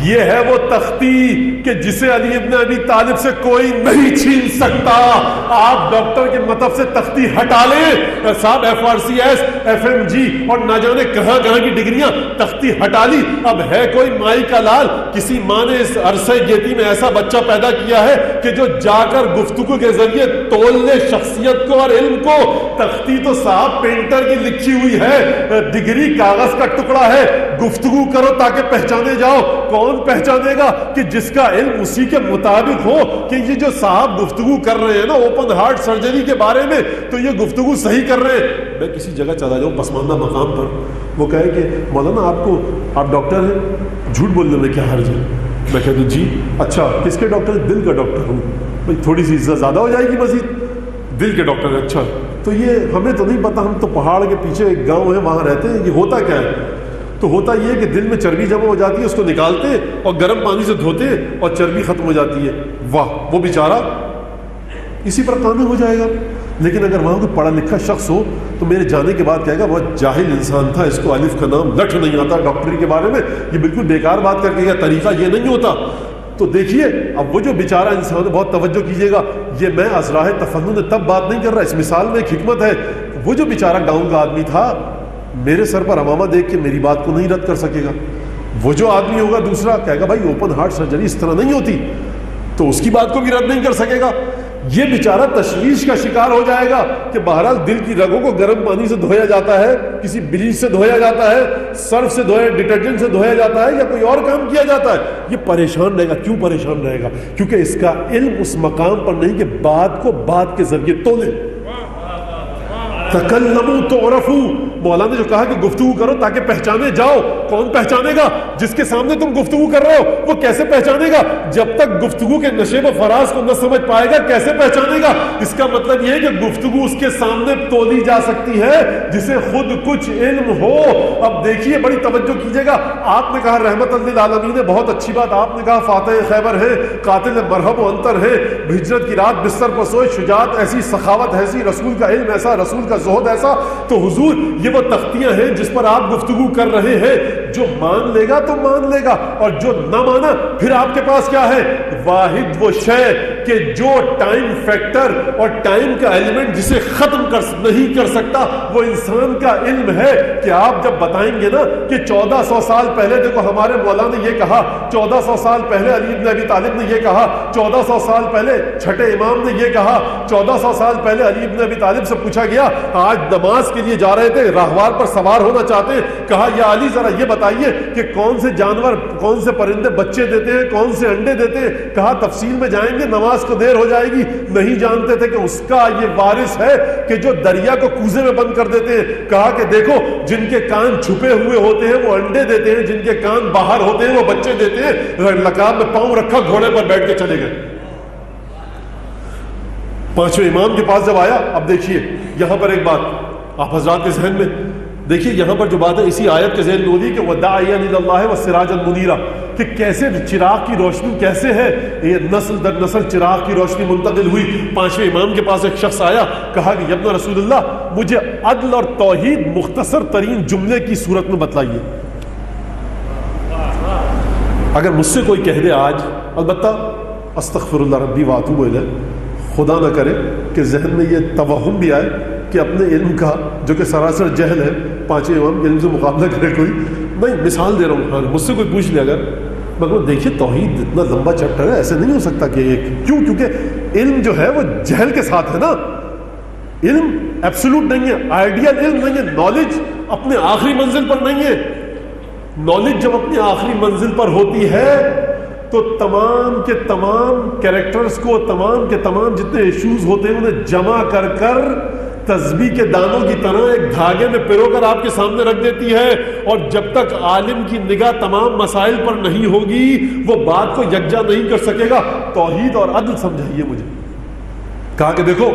یہ ہے وہ تختی کہ جسے علی ابن ابی طالب سے کوئی نہیں چھین سکتا. آپ ڈاکٹر کے مطلب سے تختی ہٹا لیں صاحب، FRCS FMG اور نہ جانے کہاں کہاں کی ڈگریاں، تختی ہٹا لی. اب ہے کوئی مائی کا لال، کسی ماں نے اس عرصہ گیتی میں ایسا بچہ پیدا کیا ہے کہ جو جا کر گفتگو کے ذریعے تول لے شخصیت کو اور علم کو. تختی تو صاحب پینٹر کی لکھی ہوئی ہے، ڈگری کاغذ کا ٹکڑا ہے. گفتگو کرو تاکہ پہچانے جاؤ. کون پہچانے گا؟ کہ جس کا علم اسی کے مطابق ہو. کہ یہ جو صاحب گفتگو کر رہے ہیں نا اوپن ہارٹ سرجری کے بارے میں، تو یہ گفتگو صحیح کر رہے ہیں. میں کسی جگہ چلا جاؤں پسماندہ مقام پر، وہ کہے کہ مولانا آپ ڈاکٹر ہیں، جھوٹ بولنے میں کیا حرج ہے؟ میں کہتا ہوں جی اچھا کس کے ڈاکٹر؟ دل کا ڈاکٹر ہوں. بھائی تھوڑی سی عزت زیادہ ہو جائے گی مزید. دل کے ڈاکٹر ہے، اچھا تو یہ ہمیں تو نہیں پتا، ہم تو پہاڑ کے پیچھے ایک گاؤں ہے وہاں رہتے ہیں. یہ ہوتا کیا ہے؟ تو ہوتا یہ ہے کہ دل میں چربی جمع ہو جاتی ہے، اس کو نکالتے اور گرم پانی سے دھوتے اور چربی ختم ہو جاتی ہے. واہ، وہ بیچارہ اسی پر کامل ہو جائے گا. لیکن اگر وہاں کوئی پڑھا لکھا شخص ہو تو میرے جانے کے بعد کہے گا بہت جاہل انسان تھا، اس کو الف کا نام لٹھ نہیں آتا ڈاکٹری کے بارے میں، یہ بالکل بیکار بات کر کے گیا، طریقہ یہ نہیں ہوتا. تو دیکھیے اب وہ جو بیچارہ انسان ہے، بہت توجہ کیجیے گا، یہ میں ازراہ تفنن تب بات نہیں کر رہا، اس مثال میں ایک حکمت ہے. وہ جو بیچارہ گاؤں کا آدمی تھا، میرے سر پر امامہ دیکھ کے میری بات کو نہیں رد کر سکے گا. وہ جو آدمی ہوگا دوسرا کہے گا بھائی اوپن ہارٹ سرجری اس طرح نہیں ہوتی، تو اس کی بات کو بھی رد نہیں کر سکے گا. یہ بیچارہ تشویش کا شکار ہو جائے گا کہ بہرحال دل کی رگوں کو گرم پانی سے دھویا جاتا ہے، کسی بلیچ سے دھویا جاتا ہے، سرف سے دھویا، ڈٹرجنٹ سے دھویا جاتا ہے، یا کوئی اور کام کیا جاتا ہے. یہ پریشان رہے گا. کیوں پریشان رہے گا؟ کیونکہ اس کا علم اس مقام پر نہیں کہ بات کو بات کے ذریعے تولے. تکلموا تعرفوا، مولانا نے جو کہا کہ گفتگو کرو تاکہ پہچانے جاؤ. کون پہچانے گا؟ جس کے سامنے تم گفتگو کر رہے ہو وہ کیسے پہچانے گا؟ جب تک گفتگو کے نشیب و فراز کو نہ سمجھ پائے گا کیسے پہچانے گا؟ اس کا مطلب یہ ہے کہ گفتگو اس کے سامنے تولی جا سکتی ہے جسے خود کچھ علم ہو. اب دیکھیے بڑی توجہ کیجیے گا، آپ نے کہا رحمت للعالمین ہے، بہت اچھی بات. آپ نے کہا فاتح خیبر ہے، قاتل مرحب و انتر ہے، ہجرت کی رات بستر پر سوئے، شجاعت ایسی، سخاوت ایسی، رسول کا علم ایسا، رسول کا زہد ایسا. تو حضور یہ وہ تختیاں ہیں جس پر آپ گفتگو کر رہے ہیں. جو مان لے گا تو مان لے گا، اور جو نہ مانا پھر آپ کے پاس کیا ہے؟ واحد وہ شے کہ جو ٹائم فیکٹر اور ٹائم کا ایلیمنٹ جسے ختم نہیں کر سکتا وہ انسان کا علم ہے. کہ آپ جب بتائیں گے نا کہ 1400 سال پہلے، دیکھو ہمارے مولانا نے یہ کہا، 1400 سال پہلے علی بن ابی طالب نے یہ کہا، 1400 سال پہلے چھٹے امام نے یہ کہا، 1400 سال پہلے علی بن ابی طالب سے پوچھا گیا، آج نماز کے لیے جا رہے تھے، راہوار پر سوار ہونا چاہتے ہیں، کہا یا علی ذرا یہ بتائیے کہ کون سے جانور، کون سے پرندے بچے دیتے ہیں، کون سے انڈے دیتے ہیں؟ کہا تفصیل میں جائیں گے نماز کو دیر ہو جائے گی. نہیں جانتے تھے کہ اس کا یہ وارث ہے کہ جو دریا کو کوزے میں بند کر دیتے ہیں. کہا کہ دیکھو جن کے کان چھپے ہوئے ہوتے ہیں وہ انڈے دیتے ہیں، جن کے کان باہر ہوتے ہیں وہ بچے دیتے ہیں. لکاب میں پاؤں رکھا، گھوڑے پر بیٹھ کے چلے گئے. پانچویں امام کے پاس جب آیا، اب دیکھیے یہاں پر ایک بات آپ حضرات کے ذہن میں دیکھیے، یہاں پر جو بات ہے اسی آیت کے ذہن میں ہوتی ہے کہ وَدَاعِيًا إِلَى اللَّهِ وَسِرَاجًا مُنِيرًا، کہ کیسے چراغ کی روشنی کیسے ہے، یہ نسل در نسل چراغ کی روشنی منتقل ہوئی. پانچویں امام کے پاس ایک شخص آیا، کہا کہ ابن رسول اللہ مجھے عدل اور توحید مختصر ترین جملے کی صورت میں بتلائیے. اگر مجھ سے کوئی کہہ دے آج، البتہ استغفر اللہ ربی واتوب الیہ، خدا نہ کرے کہ ذہن میں یہ توہم بھی آئے کہ اپنے علم کا جو کہ سراسر جہل ہے، پانچویں امام کے علم سے مقابلہ کرے کوئی. میں مثال دے رہا ہوں، ہاں مجھ سے کوئی پوچھ لے اگر، میں کہوں دیکھیے توحید اتنا لمبا چیپٹر ہے، ایسے نہیں ہو سکتا کہ ایک، کیونکہ علم جو ہے وہ جہل کے ساتھ ہے نا. علم ایبسولوٹ نہیں ہے، آئیڈیل علم نہیں ہے. نالج اپنے آخری منزل پر نہیں ہے. نالج جب اپنی آخری منزل پر ہوتی ہے تو تمام کے تمام کیریکٹرز کو، تمام کے تمام جتنے ایشوز ہوتے ہیں انہیں جمع کر کر تسبیح کے دانوں کی طرح ایک دھاگے میں پرو کر آپ کے سامنے رکھ دیتی ہے. اور جب تک عالم کی نگاہ تمام مسائل پر نہیں ہوگی وہ بات کو یکجا نہیں کر سکے گا. توحید اور عدل سمجھائیے مجھے. کہا کہ دیکھو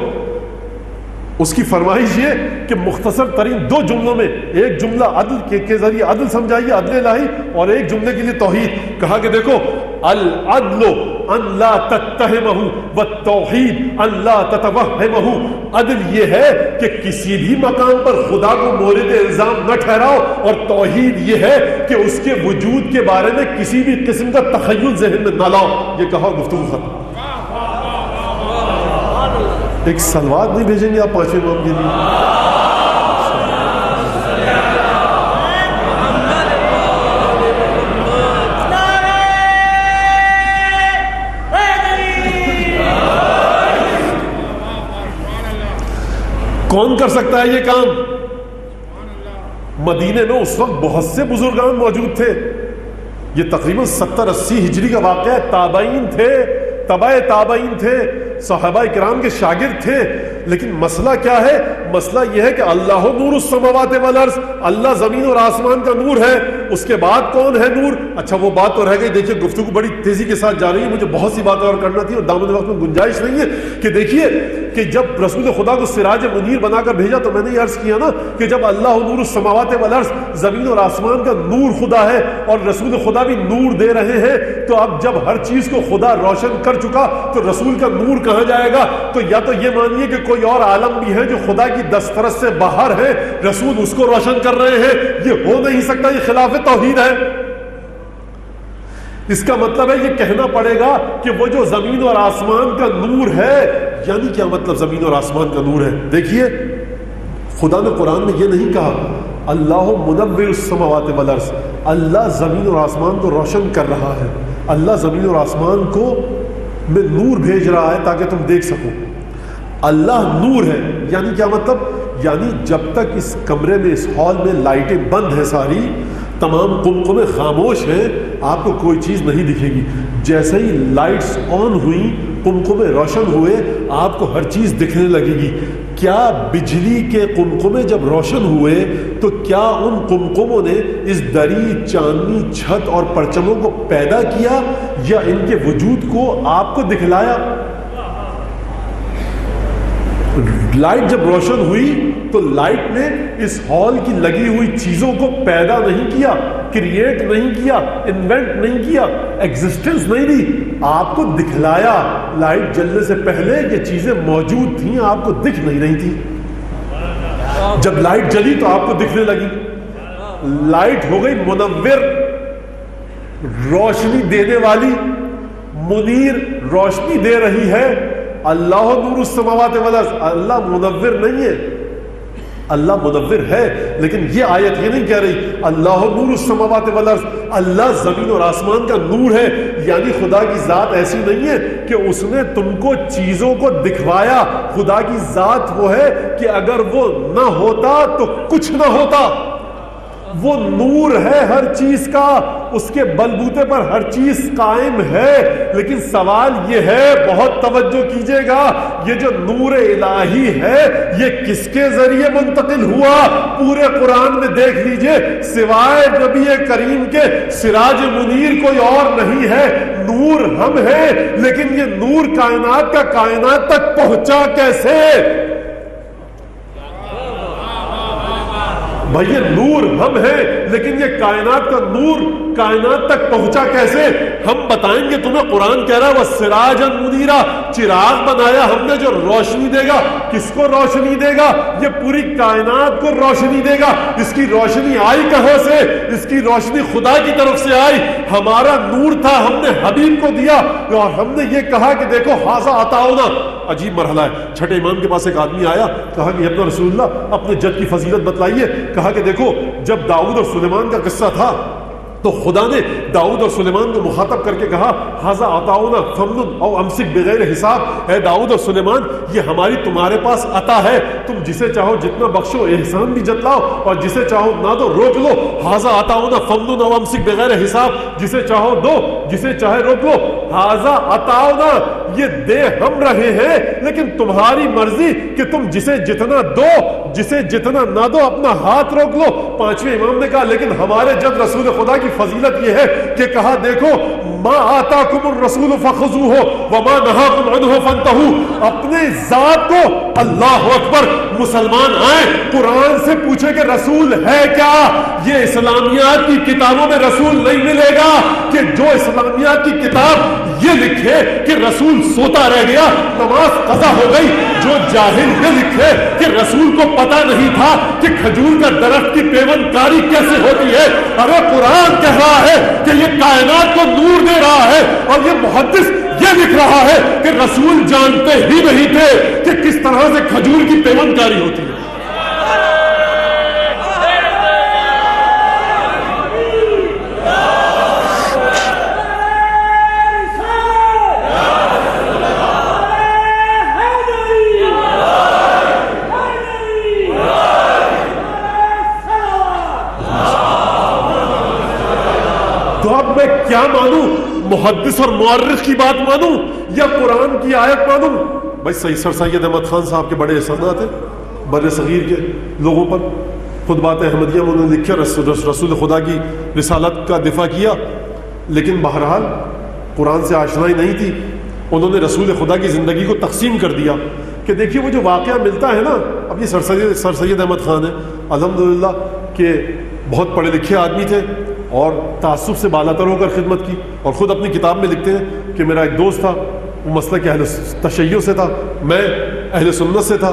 اس کی فرمائش یہ کہ مختصر ترین دو جملوں میں، ایک جملہ عدل کے ذریعے عدل سمجھائیے، عدل الہی، اور ایک جملے کے لیے توحید. کہا کہ دیکھو العدل ان لا تتہمہ والتوحید ان لا تتوہمہ. عدل یہ ہے کہ کسی بھی مقام پر خدا کو مورد الزام نہ ٹھہراؤ، اور توحید یہ ہے کہ اس کے وجود کے بارے میں کسی بھی قسم کا تخیل ذہن میں نہ لاؤ. یہ کہا گفتگو ختم. ایک سلوات نہیں بھیجیں گے آپ پانچویں امام کے لیے؟ کون کر سکتا ہے یہ کام؟ مدینے میں اس وقت بہت سے بزرگان موجود تھے. یہ تقریباً 70-80 ہجری کا واقعہ ہے. تابعین تھے، تبع تابعین تھے، صحابہ کرام کے شاگرد تھے. لیکن مسئلہ کیا ہے؟ مسئلہ یہ ہے کہ اللہ نور السماوات والارض، اللہ زمین اور آسمان کا نور ہے. اس کے بعد کون ہے نور؟ اچھا وہ بات تو رہ گئی. دیکھیے گفتگو بڑی تیزی کے ساتھ جا رہی ہے، مجھے بہت سی باتیں اور کرنا تھی اور دامن وقت میں گنجائش نہیں ہے. کہ دیکھیے کہ جب رسول خدا کو سراج منیر بنا کر بھیجا تو میں نے یہ عرض کیا نا کہ جب اللہ نور السماوات والارض، زمین اور آسمان کا نور خدا ہے اور رسول خدا بھی نور دے رہے ہیں، تو اب جب ہر چیز کو خدا روشن کر چکا تو رسول کا نور کہاں جائے گا؟ تو یا تو یہ مانیے کہ کوئی اور عالم بھی ہے جو خدا کی دسترس سے باہر ہے، رسول اس کو روشن کر رہے ہیں. یہ ہو نہیں سکتا، یہ خلاف توحید ہے. اس کا مطلب ہے یہ کہنا پڑے گا کہ وہ جو زمین اور آسمان کا نور ہے، یعنی کیا مطلب زمین اور آسمان کا نور ہے؟ دیکھیے خدا نے قرآن میں یہ نہیں کہا اللہ منور السماوات والارض، اللہ زمین اور آسمان کو روشن کر رہا ہے، اللہ زمین اور آسمان کو میں نور بھیج رہا ہے تاکہ تم دیکھ سکو. اللہ نور ہے یعنی کیا مطلب؟ یعنی جب تک اس کمرے میں، اس ہال میں لائٹیں بند ہیں، ساری تمام قمقمے خاموش ہیں، آپ کو کوئی چیز نہیں دکھے گی. جیسے ہی لائٹس آن ہوئیں، قمقمے روشن ہوئے، آپ کو ہر چیز دکھنے لگے گی. کیا بجلی کے قمقمے جب روشن ہوئے تو کیا ان قمقموں نے اس دری، چاندنی، چھت اور پرچموں کو پیدا کیا یا ان کے وجود کو آپ کو دکھلایا؟ لائٹ جب روشن ہوئی تو لائٹ نے اس ہال کی لگی ہوئی چیزوں کو پیدا نہیں کیا، کریٹ نہیں کیا، انوینٹ نہیں کیا، ایگزسٹنس نہیں دی، آپ کو دکھلایا. لائٹ جلنے سے پہلے یہ چیزیں موجود تھیں، آپ کو دکھ نہیں رہی تھی. جب لائٹ جلی تو آپ کو دکھنے لگی. لائٹ ہو گئی منور، روشنی دینے والی. منیر روشنی دے رہی ہے. اللہ نور السماوات والارض، اللہ منور نہیں ہے. اللہ منور ہے، لیکن یہ آیت یہ نہیں کہہ رہی اللہ نور السماوات والارض، اللہ زمین اور آسمان کا نور ہے. یعنی خدا کی ذات ایسی نہیں ہے کہ اس نے تم کو چیزوں کو دکھوایا. خدا کی ذات وہ ہے کہ اگر وہ نہ ہوتا تو کچھ نہ ہوتا. وہ نور ہے ہر چیز کا، اس کے بلبوتے پر ہر چیز قائم ہے. لیکن سوال یہ ہے، بہت توجہ کیجئے گا، یہ جو نور الہی ہے یہ کس کے ذریعے منتقل ہوا؟ پورے قرآن میں دیکھ لیجئے، سوائے نبی کریم کے سراج منیر کوئی اور نہیں ہے. نور ہم ہیں، لیکن یہ نور کائنات کا کائنات تک پہنچا کیسے؟ بھائی یہ نور ہم ہیں، لیکن یہ کائنات کا نور کائنات تک پہنچا کیسے؟ ہم بتائیں گے تمہیں. قرآن کہہ رہا ہے وَسِرَاجًا مُنِيرًا، چراغ بنایا ہم نے جو روشنی دے گا. کس کو روشنی دے گا؟ یہ پوری کائنات کو روشنی دے گا. اس کی روشنی آئی کہاں سے؟ اس کی روشنی خدا کی طرف سے آئی. ہمارا نور تھا، ہم نے حبیب کو دیا اور ہم نے یہ کہا کہ دیکھو ھذا عطاؤنا. عجیب مرحلہ ہے. چھٹے امام کے پاس ایک آدمی آیا، کہا کہ ابن رسول اللہ اپنے جد کی فضیلت بتلائیے. کہا کہ دیکھو جب داؤد اور سلیمان کا قصہ تھا تو خدا نے داؤد اور سلیمان کو مخاطب کر کے کہا ھذا عطاؤنا فمنن او امسک بغیر حساب. اے داؤد اور سلیمان، یہ ہماری تمہارے پاس عطا ہے، تم جسے چاہو جتنا بخشو، احسان بھی جتلاؤ، اور جسے چاہو نہ دو روک لو. ھذا عطاؤنا فمنن او امسک بغیر حساب، جسے چاہو دو، جسے چاہے روک لو. ھذا عطاؤنا، یہ دے ہم رہے ہیں، لیکن تمہاری مرضی کہ تم جسے جتنا دو، جسے جتنا نہ دو، اپنا ہاتھ روک لو. پانچویں امام نے کہا لیکن ہمارے جب رسول خدا کی فضیلت یہ ہے کہ کہا دیکھو ما آتاکم الرسول فخذوہ وما نہاکم عنہ فانتہوا. اپنے ذات کو، اللہ اکبر، مسلمان آئیں قرآن سے پوچھے کہ رسول ہے کیا؟ یہ اسلامیات کی کتابوں میں رسول نہیں ملے گا کہ جو اسلامیات کی کتاب یہ لکھے کہ رسول سوتا رہ گیا، نماز قضا ہو گئی. جو جاہل یہ لکھے کہ رسول کو پتہ نہیں تھا کہ کھجور کا درخت کی پیوند کاری کیسے ہوتی ہے. ارے قرآن کہہ رہا ہے کہ یہ کائنات کو نور دے رہا ہے، اور یہ محدث یہ لکھ رہا ہے کہ رسول جانتے ہی نہیں تھے کہ کس طرح سے کھجور کی پیوند کاری ہوتی ہے. تو اب میں کیا مانوں؟ محدث اور مورخ کی بات مانوں یا قرآن کی آیت مانوں؟ بھائی سر سید احمد خان صاحب کے بڑے احسانات ہیں بر صغیر کے لوگوں پر. خطبات احمدیہ میں انہوں نے لکھا، رسول خدا کی رسالت کا دفاع کیا، لیکن بہرحال قرآن سے آشنائی نہیں تھی. انہوں نے رسول خدا کی زندگی کو تقسیم کر دیا کہ دیکھیے وہ جو واقعہ ملتا ہے نا. اب یہ سر سید احمد خان ہے الحمدللہ کہ بہت پڑھے لکھے آدمی تھے اور تعصب سے بالاتر ہو کر خدمت کی، اور خود اپنی کتاب میں لکھتے ہیں کہ میرا ایک دوست تھا، وہ مسلک اہل تشیع سے تھا، میں اہل سنت سے تھا.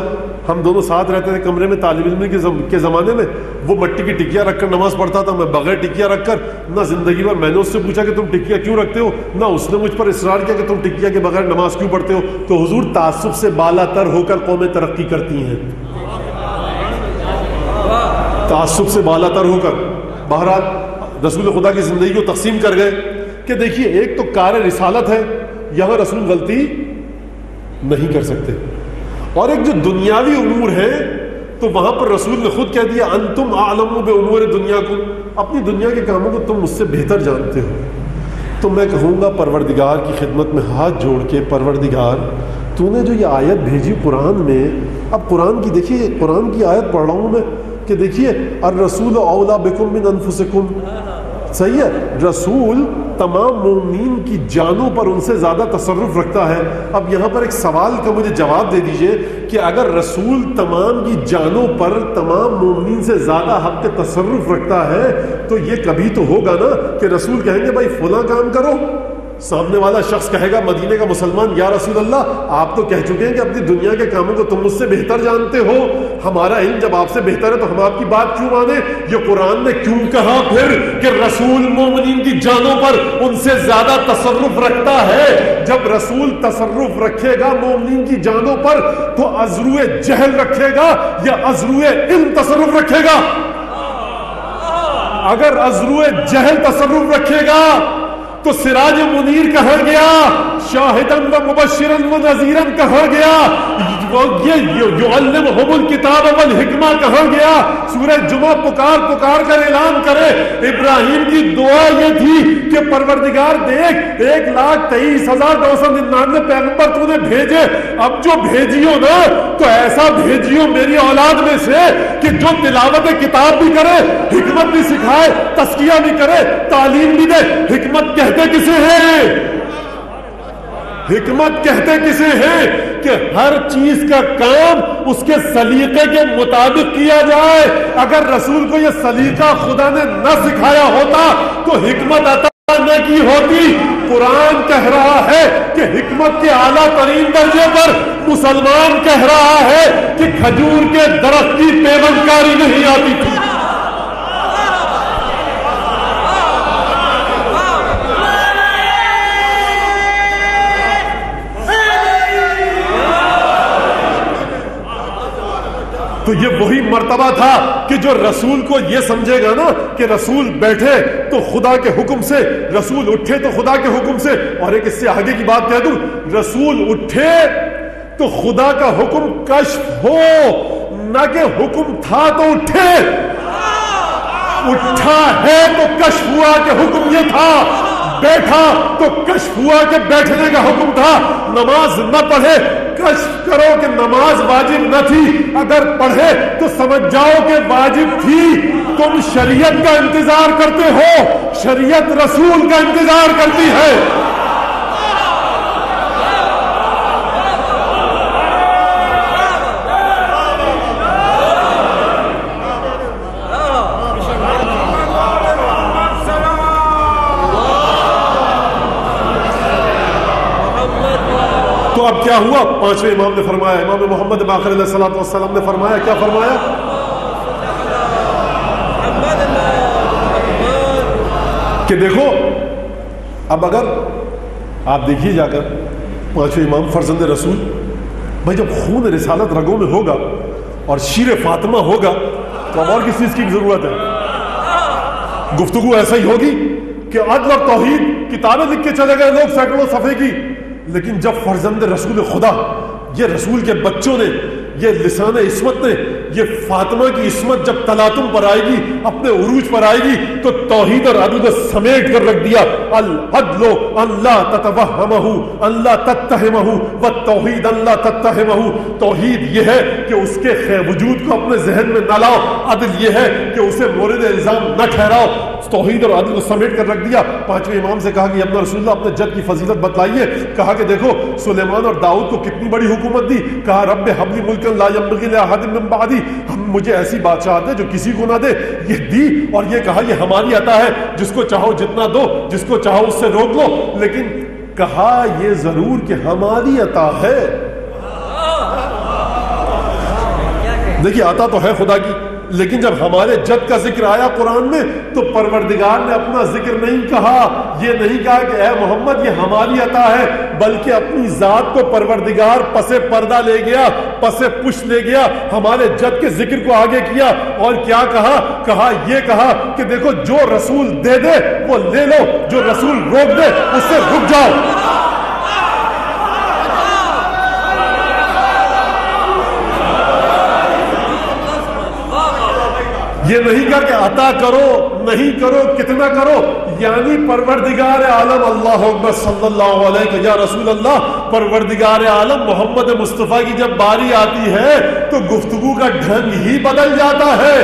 ہم دونوں ساتھ رہتے تھے کمرے میں. طالب علم کے زمانے میں وہ مٹی کی ٹکیا رکھ کر نماز پڑھتا تھا، میں بغیر ٹکیا رکھ کر. نہ زندگی بھر میں نے اس سے پوچھا کہ تم ٹکیا کیوں رکھتے ہو، نہ اس نے مجھ پر اصرار کیا کہ تم ٹکیا کے بغیر نماز کیوں پڑھتے ہو. تو حضور تعصب سے بالاتر ہو کر قومیں ترقی کرتی ہیں، تعصب سے بالاتر ہو کر. بہرحال رسول خدا کی زندگی کو تقسیم کر گئے کہ دیکھیے ایک تو کار رسالت ہے، یہاں رسول غلطی نہیں کر سکتے، اور ایک جو دنیاوی امور ہے تو وہاں پر رسول نے خود کہہ دیا انتم اعلم بامور دنیاکم، اپنی دنیا کے کاموں کو تم مجھ سے بہتر جانتے ہو. تو میں کہوں گا پروردگار کی خدمت میں ہاتھ جوڑ کے، پروردگار تو نے جو یہ آیت بھیجی قرآن میں، اب قرآن کی دیکھیے، قرآن کی آیت پڑھ رہا ہوں میں کہ دیکھیے الرسول اولا بکم من انفسکم، صحیح ہے، رسول تمام مومنین کی جانوں پر ان سے زیادہ تصرف رکھتا ہے۔ اب یہاں پر ایک سوال کا مجھے جواب دے دیجئے کہ اگر رسول تمام کی جانوں پر تمام مومنین سے زیادہ حق کے تصرف رکھتا ہے تو یہ کبھی تو ہوگا نا کہ رسول کہیں گے بھائی فلاں کام کرو، سامنے والا شخص کہے گا مدینے کا مسلمان یا رسول اللہ آپ تو کہہ چکے ہیں کہ اپنی دنیا کے کاموں کو تم مجھ سے بہتر جانتے ہو، ہمارا علم جب آپ سے بہتر ہے تو ہم آپ کی بات کیوں مانیں؟ یہ قرآن نے کیوں کہا پھر کہ رسول مومنین کی جانوں پر ان سے زیادہ تصرف رکھتا ہے؟ جب رسول تصرف رکھے گا مومنین کی جانوں پر تو ازروئے جہل رکھے گا یا ازروئے علم تصرف رکھے گا؟ اگر ازروئے جہل تصرف رکھے گا تو سراج منیر کہا گیا، شاہدن و مبشرن و نذیرن کہا گیا، یعلمہم الکتاب والحکمہ کہا گیا۔ سورہ جمعہ پکار کر اعلان کرے، ابراہیم کی دعا یہ تھی کہ پروردگار دیکھ 1,23,999 پیغمبر تو نے بھیجے، اب جو بھیجیو نا تو ایسا بھیجیو میری اولاد میں سے کہ جو تلاوت کتاب بھی کرے، حکمت بھی سکھائے، تزکیہ بھی کرے، تعلیم بھی دے۔ حکمت کہتے کسے ہیں؟ حکمت کہتے کسے ہیں؟ کہ ہر چیز کا کام اس کے سلیقے کے مطابق کیا جائے۔ اگر رسول کو یہ سلیقہ خدا نے نہ سکھایا ہوتا تو حکمت عطا نہ کی ہوتی۔ قرآن کہہ رہا ہے کہ حکمت کے اعلیٰ ترین درجے پر مسلمان کہہ رہا ہے کہ کھجور کے درخت کی پیوند کاری نہیں آتی تھی۔ تو یہ وہی مرتبہ تھا کہ جو رسول کو یہ سمجھے گا نا کہ رسول بیٹھے تو خدا کے حکم سے، رسول اٹھے تو خدا کے حکم سے، اور ایک اس سے آگے کی بات کہہ دوں، رسول اٹھے تو خدا کا حکم کشف ہو، نہ کہ حکم تھا تو اٹھے۔ اٹھا ہے تو کشف ہوا کہ حکم یہ تھا، بیٹھا تو کشف ہوا کہ بیٹھنے کا حکم تھا۔ نماز نہ پڑھے، کشف کرو کہ نماز واجب نہ تھی، اگر پڑھے تو سمجھ جاؤ کہ واجب تھی۔ تم شریعت کا انتظار کرتے ہو، شریعت رسول کا انتظار کرتی ہے۔ تو اب کیا ہوا؟ پانچویں امام نے فرمایا، امام محمد باقر علیہ الصلوۃ والسلام نے فرمایا، کیا فرمایا؟ کہ دیکھو اب اگر آپ دیکھیے جا کر پانچویں امام فرزند رسول، بھائی جب خون رسالت رگوں میں ہوگا اور شیر فاطمہ ہوگا تو اب اور کس چیز کی ضرورت ہے؟ گفتگو ایسا ہی ہوگی کہ عدل اور توحید کتابیں لکھ کے چلے گئے لوگ سینکڑوں صفحے کی، لیکن جب فرزند رسول خدا، یہ رسول کے بچوں نے، یہ لسان عصمت نے، یہ فاطمہ کی عصمت جب تلاطم پر آئے گی، اپنے عروج پر آئے گی، تو توحید اور عدل کو سمیٹ کر رکھ دیا۔ العدل ان لا تتوہمہ ان لا تتہمہ والتوحید ان لا تتہمہ۔ توحید یہ ہے کہ اس کے وجود کو اپنے ذہن میں نہ لاؤ، عدل یہ ہے کہ اسے مورد الزام نہ ٹھہراؤ۔ توحید اور عدل کو سمیٹ کر رکھ دیا۔ پانچویں امام سے کہا کہ ابن رسول اللہ اپنے جد کی فضیلت بتلائیے۔ کہا کہ دیکھو سلیمان اور داؤد کو کتنی بڑی حکومت دی، کہا رب حب لی ملکا لا ينبغی لأحد من بعدی، ہم مجھے ایسی بادشاہت ہے جو کسی کو نہ دے، یہ دی، اور یہ کہا یہ ہماری عطا ہے، جس کو چاہو جتنا دو، جس کو چاہو اس سے روک لو، لیکن کہا یہ ضرور کہ ہماری عطا ہے۔ دیکھیے عطا تو ہے خدا کی، لیکن جب ہمارے جد کا ذکر آیا قرآن میں تو پروردگار نے اپنا ذکر نہیں کہا، یہ نہیں کہا کہ اے محمد یہ ہماری عطا ہے، بلکہ اپنی ذات کو پروردگار پس پردہ لے گیا، پس پشت لے گیا، ہمارے جد کے ذکر کو آگے کیا، اور کیا کہا؟ کہا یہ کہا کہ دیکھو جو رسول دے دے وہ لے لو، جو رسول روک دے اس سے رک جاؤ۔ یہ نہیں کہا کہ عطا کرو نہیں کرو کتنا کرو، یعنی پروردگار عالم اللہ اکبر صلی اللہ علیہ یا رسول اللہ، پروردگار عالم محمد مصطفیٰ کی جب باری آتی ہے تو گفتگو کا ڈھنگ ہی بدل جاتا ہے،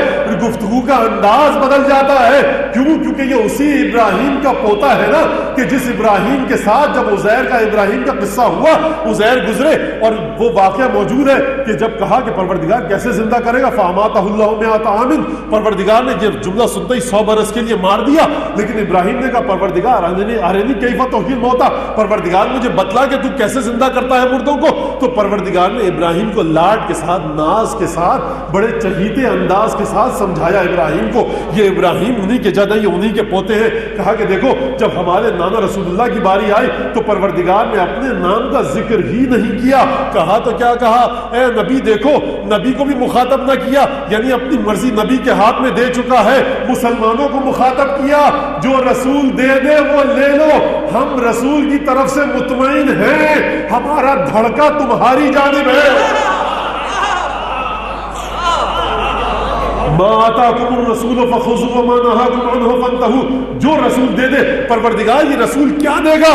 گفتگو کا انداز بدل جاتا ہے۔ کیوں؟ کیونکہ یہ اسی ابراہیم کا پوتا ہے نا، کہ جس ابراہیم کے ساتھ جب عزیر کا ابراہیم کا قصہ ہوا، عزیر گزرے اور وہ واقعہ موجود ہے کہ جب کہا کہ پروردگار کیسے زندہ کرے گا، فَأَمَاتَهُ اللَّهُ مِائَةَ عَامٍ، پروردگار نے یہ جملہ سنتے ہی 100 برس کے لیے مار دیا۔ لیکن ابراہیم نے کہا پروردگار ارنی کیف تحیی الموتیٰ، پروردگار مجھے بتلا کہ تو کیسے زندہ کرتا ہے مردوں کو۔ تو پروردگار نے ابراہیم کو لاڈ کے ساتھ، ناز کے ساتھ، بڑے چہیتے انداز کے ساتھ سمجھایا ابراہیم کو، یہ ابراہیم انہی کے جد ہیں، یہ انہی کے پوتے ہیں۔ کہا کہ دیکھو جب ہمارے نانا رسول اللہ کی باری آئی تو پروردگار نے اپنے نام کا ذکر ہی نہیں کیا۔ کہا تو کیا کہا، اے نبی دیکھو، نبی کو بھی مخاطب نہ کیا، یعنی اپنی مرضی نبی کے ہاتھ میں دے چکا ہے۔ مسلمانوں کو مخاطب کیا، جو رسول دے دے وہ لے لو، ہم رسول کی طرف سے مطمئن ہیں، ہمارا دھڑکا تمہاری جانب ہے۔ ما آتاکم الرسول فخذوه وما نهاکم عنه فانتهوا، جو رسول دے دے، پروردگار یہ رسول کیا دے گا،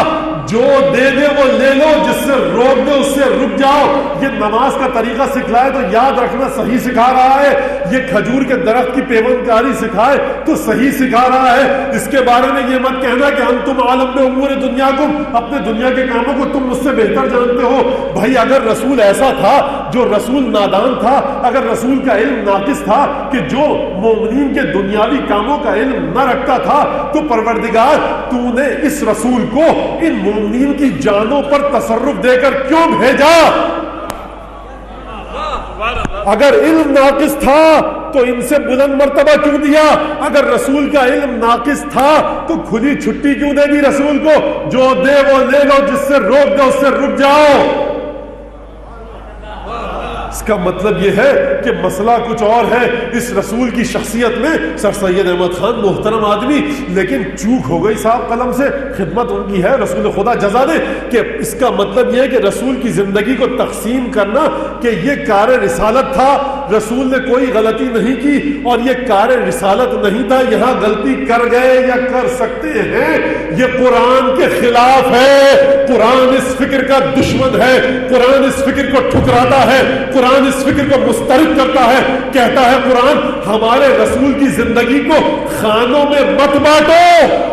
جو دے دے وہ لے لو، جس سے روک دے اس سے رک جاؤ۔ یہ نماز کا طریقہ سکھلائے تو یاد رکھنا صحیح سکھا رہا ہے، یہ کھجور کے درخت کی پیوند کاری سکھائے تو صحیح سکھا رہا ہے۔ اس کے بارے میں یہ مت کہنا کہ انتم عالم بامور دنیاکم، اپنے دنیا کے کاموں کو تم مجھ سے بہتر جانتے ہو۔ بھائی اگر رسول ایسا تھا، جو رسول نادان تھا، اگر رسول کا علم ناقص تھا کہ جو مومنین کے دنیاوی کاموں کا علم نہ رکھتا تھا، تو پروردگار تو نے اس رسول کو ان مومنین کی جانوں پر تصرف دے کر کیوں بھیجا؟ اگر علم ناقص تھا تو ان سے بلند مرتبہ کیوں دیا؟ اگر رسول کا علم ناقص تھا تو کھلی چھٹی کیوں دے دی رسول کو؟ جو دے وہ لے لو، جس سے روک دے اس سے رک جاؤ۔ اس کا مطلب یہ ہے کہ مسئلہ کچھ اور ہے۔ اس رسول کی شخصیت میں سر سید احمد خان محترم آدمی، لیکن چوک ہو گئی صاحب قلم سے، خدمت ان کی ہے، رسول خدا جزا دے، کہ اس کا مطلب یہ ہے کہ رسول کی زندگی کو تقسیم کرنا کہ یہ کار رسالت تھا، رسول نے کوئی غلطی نہیں کی، اور یہ کار رسالت نہیں تھا، یہاں غلطی کر گئے یا کر سکتے ہیں، یہ قرآن کے خلاف ہے۔ قرآن اس فکر کا دشمن ہے، قرآن اس فکر کو ٹھکراتا ہے، قرآن اس فکر کو مسترد کرتا ہے۔ کہتا ہے قرآن ہمارے رسول کی زندگی کو خانوں میں مت بانٹو۔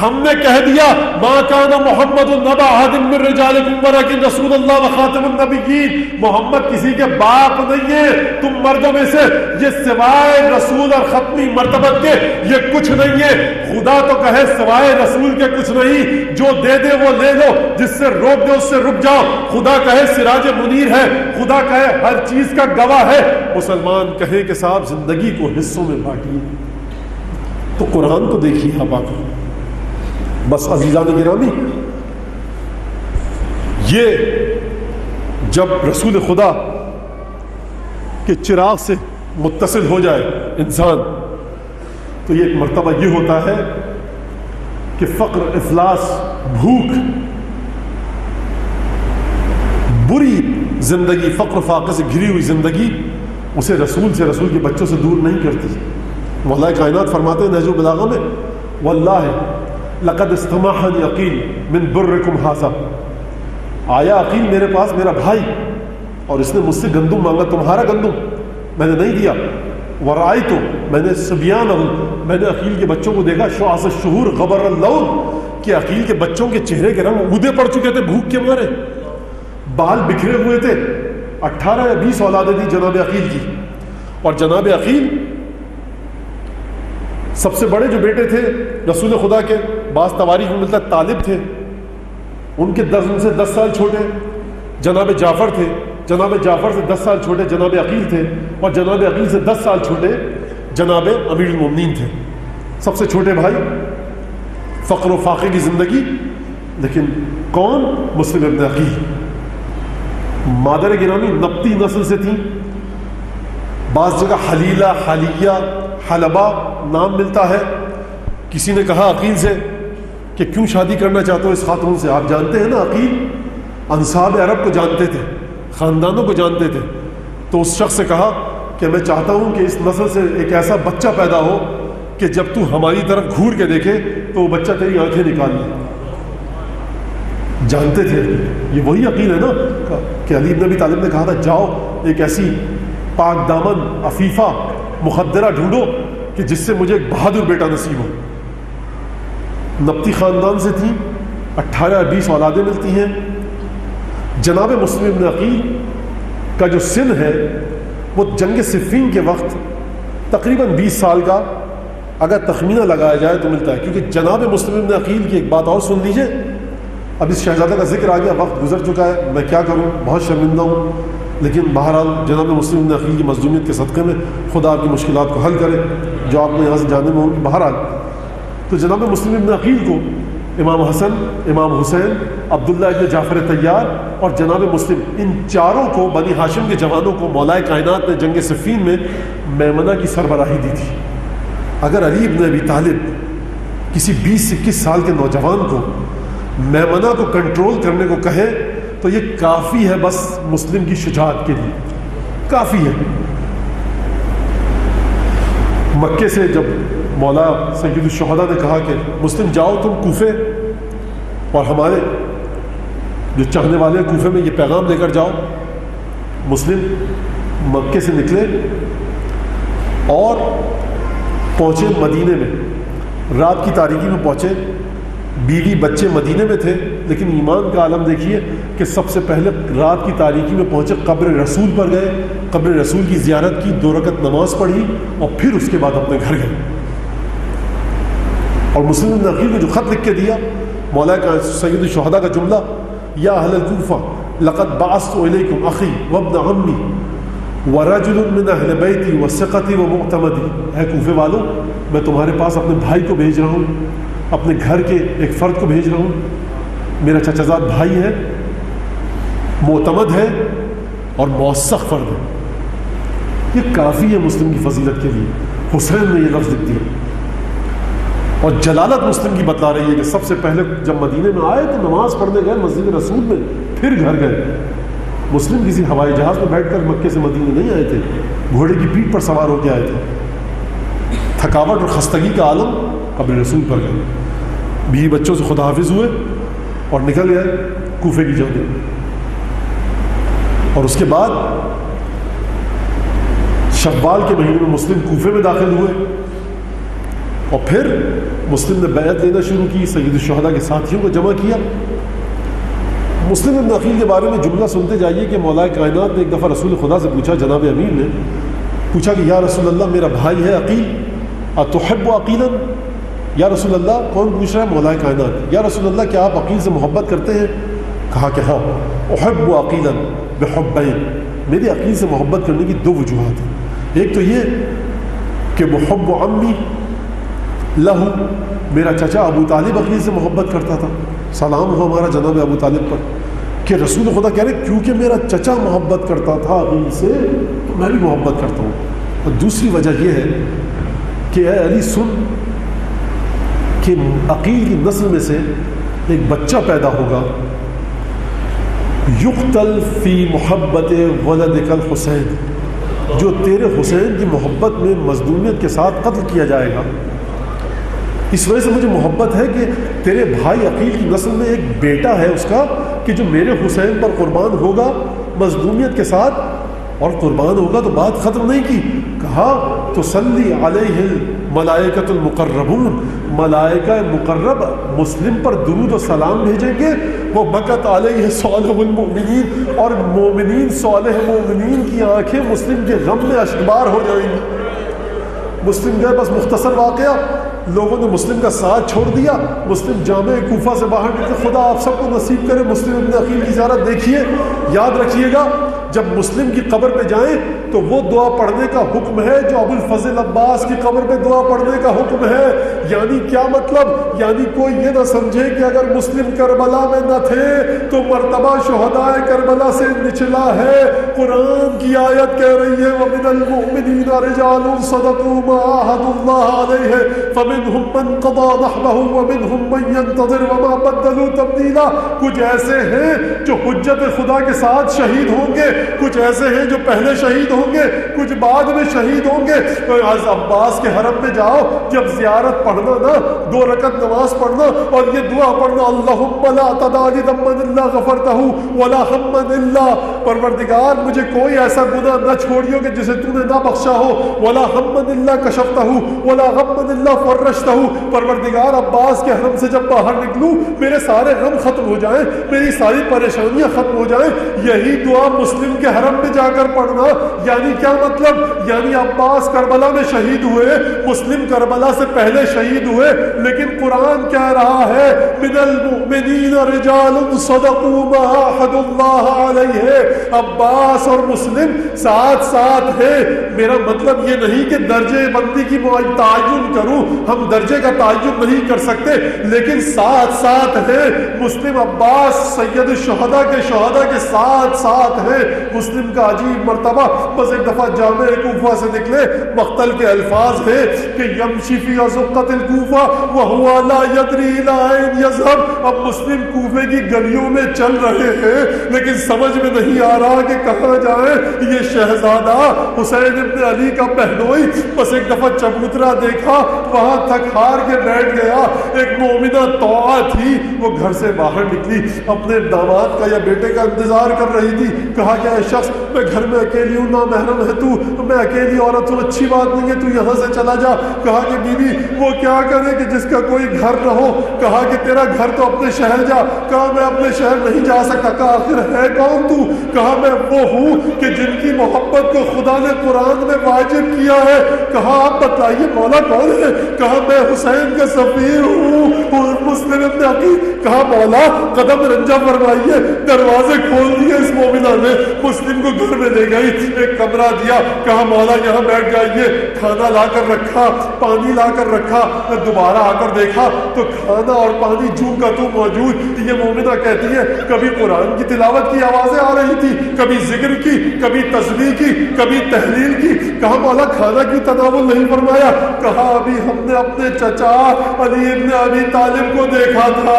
ہم نے کہہ دیا ما کان محمد نبا احد من رجالکم ولکن رسول اللہ وخاتم النبیین، محمد کسی کے باپ نہیں ہے تم مردوں میں سے، یہ سوائے رسول اور ختمی مرتبت کے یہ کچھ نہیں ہے۔ خدا تو کہے سوائے رسول کے کچھ نہیں، جو دے دے وہ لے لو، جس سے روک دے اس سے رک جاؤ۔ خدا کہے سراج منیر ہے، خدا کہے ہر چیز کا گواہ ہے، مسلمان کہے کہ صاحب زندگی کو حصوں میں بانٹیے۔ تو قرآن کو دیکھیے آپ آ کر۔ بس عزیزان گرامی، یہ جب رسول خدا کے چراغ سے متصل ہو جائے انسان تو یہ ایک مرتبہ یہ ہوتا ہے کہ فقر، افلاس، بھوک، بری زندگی، فقر فاقے سے گھری ہوئی زندگی اسے رسول کے بچوں سے دور نہیں کرتی۔ مولا کائنات فرماتے ہیں نہج البلاغہ میں، واللہ لقد استماحنی عقیل من برکم ھذا، آیا عقیل میرے پاس، میرا بھائی، اور اس نے مجھ سے گندم مانگا، تمہارا گندم میں نے نہیں دیا۔ ورائیتو، میں نے سبیانہ، میں نے عقیل کے بچوں کو دیکھا، شعاث الشہور غبر اللون، کہ عقیل کے بچوں کے چہرے کے رنگ اودے پڑ چکے تھے بھوک کے مارے، بال بکھرے ہوئے تھے۔ 18 یا 20 اولادیں تھی جناب عقیل کی، اور جناب عقیل سب سے بڑے جو بیٹے تھے رسول خدا کے، بعض تواریخ میں ملتا ہے طالب تھے، ان سے 10 سال چھوٹے جناب جعفر تھے، جناب جعفر سے 10 سال چھوٹے جناب عقیل تھے، اور جناب عقیل سے 10 سال چھوٹے جناب امیر المومنین تھے، سب سے چھوٹے بھائی، فقر و فاقے کی زندگی۔ لیکن کون؟ مسلم ابن عقیل، مادر گرامی نبطی نسل سے تھیں، بعض جگہ حلیلہ، حلیہ، حلبہ نام ملتا ہے۔ کسی نے کہا عقیل سے کہ کیوں شادی کرنا چاہتے ہو اس خاتون سے؟ آپ جانتے ہیں نا عقیل انصاب عرب کو جانتے تھے، خاندانوں کو جانتے تھے، تو اس شخص سے کہا کہ میں چاہتا ہوں کہ اس نسل سے ایک ایسا بچہ پیدا ہو کہ جب تو ہماری طرف گھور کے دیکھے تو وہ بچہ تیری آنکھیں نکال لے. جانتے تھے یہ وہی عقیل ہے نا کہ علی بن ابی طالب نے کہا تھا جاؤ ایک ایسی پاک دامن عفیفہ مخدرہ ڈھونڈو کہ جس سے مجھے ایک بہادر بیٹا نصیب ہو. نبطی خاندان سے تھی، 18-20 اولادیں ملتی ہیں. جناب مسلم بن عقیل کا جو سن ہے وہ جنگ صفین کے وقت تقریباً 20 سال کا اگر تخمینہ لگایا جائے تو ملتا ہے. کیونکہ جناب مسلم بن عقیل کی ایک بات اور سن لیجئے. اب اس شہزادہ کا ذکر آ گیا، وقت گزر چکا ہے، میں کیا کروں، بہت شرمندہ ہوں، لیکن بہرحال جناب مسلم بن عقیل کی مظلومیت کے صدقے میں خدا آپ کی مشکلات کو حل کرے جو آپ نے یہاں سے جانے میں ہوں گی. بہرحال تو جناب مسلم بن عقیل کو امام حسن، امام حسین، عبداللہ ابن جعفر طیار اور جناب مسلم، ان چاروں کو بنی ہاشم کے جوانوں کو مولا کائنات نے جنگ صفین میں میمنہ کی سربراہی دی تھی. اگر علی ابن ابی طالب کسی 20-21 سال کے نوجوان کو میمنہ کو کنٹرول کرنے کو کہے تو یہ کافی ہے، بس مسلم کی شجاعت کے لیے کافی ہے. مکے سے جب مولا سید الشہداء نے کہا کہ مسلم جاؤ تم کوفے اور ہمارے جو چاہنے والے ہیں کوفے میں یہ پیغام لے کر جاؤ، مسلم مکے سے نکلے اور پہنچے مدینے میں. رات کی تاریکی میں پہنچے، بیوی بچے مدینے میں تھے، لیکن ایمان کا عالم دیکھیے کہ سب سے پہلے رات کی تاریکی میں پہنچے قبر رسول پر گئے، قبر رسول کی زیارت کی، 2 رکعت نماز پڑھی اور پھر اس کے بعد اپنے گھر گئے. اور مسلم بن عقیل نے جو خط لکھ کے دیا، مولا کا سید الشہداء کا جملہ، یا اہل الکوفہ لقد بعثت الیکم اخی وابن عمی ورجل من اہل بیتی وثقتی ومعتمدی. اے کوفے والوں، میں تمہارے پاس اپنے بھائی کو بھیج رہا ہوں، اپنے گھر کے ایک فرد کو بھیج رہا ہوں، میرا چچا زاد بھائی ہے، معتمد ہے اور موثق فرد ہے. یہ کافی ہے مسلم کی فضیلت کے لیے. حسین نے یہ لفظ لکھ دیا اور جلالت مسلم کی بتلا رہی ہے کہ سب سے پہلے جب مدینے میں آئے تو نماز پڑھنے گئے مسجد رسول میں، پھر گھر گئے. مسلم کسی ہوائی جہاز میں بیٹھ کر مکے سے مدینے نہیں آئے تھے، گھوڑے کی پیٹھ پر سوار ہو کے آئے تھے. تھکاوٹ اور خستگی کا عالم قبر رسول پر گئے، بیوی بچوں سے خدا حافظ ہوئے اور نکل گئے کوفے کی جانب. اور اس کے بعد شوال کے مہینے میں مسلم کوفے میں داخل ہوئے اور پھر مسلم نے بیعت لینا شروع کی، سید الشہداء کے ساتھیوں کو جمع کیا. مسلم بن عقیل کے بارے میں جملہ سنتے جائیے کہ مولا کائنات نے ایک دفعہ رسول خدا سے پوچھا، جناب امیر نے پوچھا کہ یا رسول اللہ میرا بھائی ہے عقیل، اتحب عقیلا؟ یا رسول اللہ، کون پوچھ رہا ہے؟ مولا کائنات. یا رسول اللہ کیا آپ عقیل سے محبت کرتے ہیں؟ کہا کہ ہاں. احب عقیلا بحبین، میری عقیل سے محبت کرنے کی 2 وجوہات ہیں. ایک تو یہ کہ محب عمی لہو، میرا چچا ابو طالب عقیل سے محبت کرتا تھا، سلام ہو ہمارا جناب ابو طالب پر، کہ رسول خدا کہہ رہے کیونکہ میرا چچا محبت کرتا تھا عقیل سے تو میں بھی محبت کرتا ہوں. اور دوسری وجہ یہ ہے کہ اے علی سن کہ عقیل کی نسل میں سے ایک بچہ پیدا ہوگا، یقتل فی محبت ولدک الحسین، جو تیرے حسین کی محبت میں مظلومیت کے ساتھ قتل کیا جائے گا. اس وجہ سے مجھے محبت ہے کہ تیرے بھائی عقیل کی نسل میں ایک بیٹا ہے اس کا کہ جو میرے حسین پر قربان ہوگا مظلومیت کے ساتھ، اور قربان ہوگا تو بات ختم نہیں کی. کہا تو صلی علیہ الملائکۃ المقربون، ملائکہ مقرب مسلم پر درود و سلام بھیجیں گے. وہ بکت علیہ صالح المؤمنین، اور مومنین صالح مومنین کی آنکھیں مسلم کے غم میں اشکبار ہو جائیں گی. مسلم گئے، بس مختصر واقعہ، لوگوں نے مسلم کا ساتھ چھوڑ دیا، مسلم جامع کوفہ سے باہر نکلے. خدا آپ سب کو نصیب کرے مسلم ابن عقیل کی زیارت دیکھیے. یاد رکھیے گا جب مسلم کی قبر پہ جائیں تو وہ دعا پڑھنے کا حکم ہے جو ابو الفضل عباس کی قبر پہ دعا پڑھنے کا حکم ہے. یعنی کیا مطلب؟ یعنی کوئی یہ نہ سمجھے کہ اگر مسلم کربلا میں نہ تھے تو مرتبہ شہداء کربلا سے نچلا ہے. قرآن کی آیت کہہ رہی ہے وَمِنَ الْمُؤْمِنِينَ رِجَالٌ صَدَقُوا مَا عَاهَدُوا اللَّهَ عَلَيْهِ فَمِنْهُمْ مَنْ قَضَى نَحْبَهُ وَمِنْهُمْ مَنْ يَنْتَظِرُ وَمَا بَدَّلُوا تَبْدِيلًا. کچھ ایسے ہیں جو حجت خدا کے ساتھ شہید ہوں گے کچھ ایسے ہیں جو پہلے شہید ہوں گے، کچھ بعد میں شہید ہوں گے۔ عباس کے حرم میں جاؤ، جب زیارت پڑھنا نا 2 رکعت نماز پڑھنا اور یہ دعا پڑھنا، اللہم لا تدع لی ذنبا الا غفرتہ ولا ہما الا، پروردگار مجھے کوئی ایسا گناہ نہ چھوڑیو کہ جسے تو نے نہ بخشا ہو، ولا ہما الا کشفتہ ولا غما الا فرجتہ، پروردگار عباس کے حرم سے جب باہر نکلوں میرے سارے غم ختم ہو جائیں، میری ساری پریشانیاں ختم ہو جائیں۔ یہی دعا مسلم کے حرم میں جا کر پڑھنا، یعنی کیا مطلب؟ یعنی عباس کربلا میں شہید ہوئے، مسلم کربلا سے پہلے شہید ہوئے، لیکن قرآن کہہ رہا ہے من المؤمنین رجال صدقوا ما عاهدوا اللہ علیہ، عباس اور مسلم ساتھ ساتھ ہیں۔ میرا مطلب یہ نہیں کہ درجے بندی کی تعین کروں، ہم درجے کا تعین نہیں کر سکتے، لیکن ساتھ ساتھ ہیں۔ مسلم عباس سید الشہداء کے شہداء کے ساتھ ساتھ ہیں۔ مسلم کا عجیب مرتبہ، بس ایک دفعہ جامع کوفہ سے نکلے، مقتل کے الفاظ ہیں کہ یمشی فی ازقۃ الکوفہ وہو لا یدری الی این یذهب، اب مسلم کوفے کی گلیوں میں چل رہے ہیں لیکن سمجھ میں نہیں آ رہا کہ کہاں جائیں۔ یہ شہزادہ حسین ابن علی کا بہنوئی بس ایک دفعہ چبوترا دیکھا، وہاں تھک ہار کے بیٹھ گیا۔ ایک مومنہ طوعہ تھی، وہ گھر سے باہر نکلی، اپنے داماد کا یا بیٹے کا انتظار کر رہی تھی۔ کہا کہ اے شخص، میں گھر میں اکیلی ہوں، نامحرم ہے تو، میں اکیلی عورت ہوں، اچھی بات نہیں ہے، تو یہاں سے چلا جا۔ کہا کہ بیوی وہ کیا کرے کہ جس کا کوئی گھر نہ ہو؟ کہا کہ تیرا گھر تو اپنے شہر جا۔ کہا میں اپنے شہر نہیں جا سکتا۔ کہا آخر ہے کون تو؟ کہا میں وہ ہوں کہ جن کی محبت کو خدا نے قرآن میں واجب کیا ہے۔ کہا آپ بتائیے مولا کون ہے؟ کہا میں حسین کا سفیر ہوں، مسلم ابن عقیل۔ کہا مولا قدم رنجا فرمائیے۔ دروازے کھول دیے اس مومنہ نے، مسلم کو گھر میں لے گئی، ایک کمرہ دیا، کہا مولا یہاں بیٹھ جائیے۔ کھانا لا کر رکھا، پانی لا کر رکھا، دوبارہ آ کر دیکھا تو کھانا اور پانی جو کا تو موجود۔ یہ مومنہ کہتی ہے کبھی قرآن کی تلاوت کی آوازیں آ رہی تھی، کبھی ذکر کی، کبھی تسبیح کی، کبھی تحلیل کی۔ کہا مولا کھانا کیوں تناول نہیں فرمایا؟ کہا ابھی ہم نے اپنے چچا علی ابن ابی طالب کو دیکھا تھا،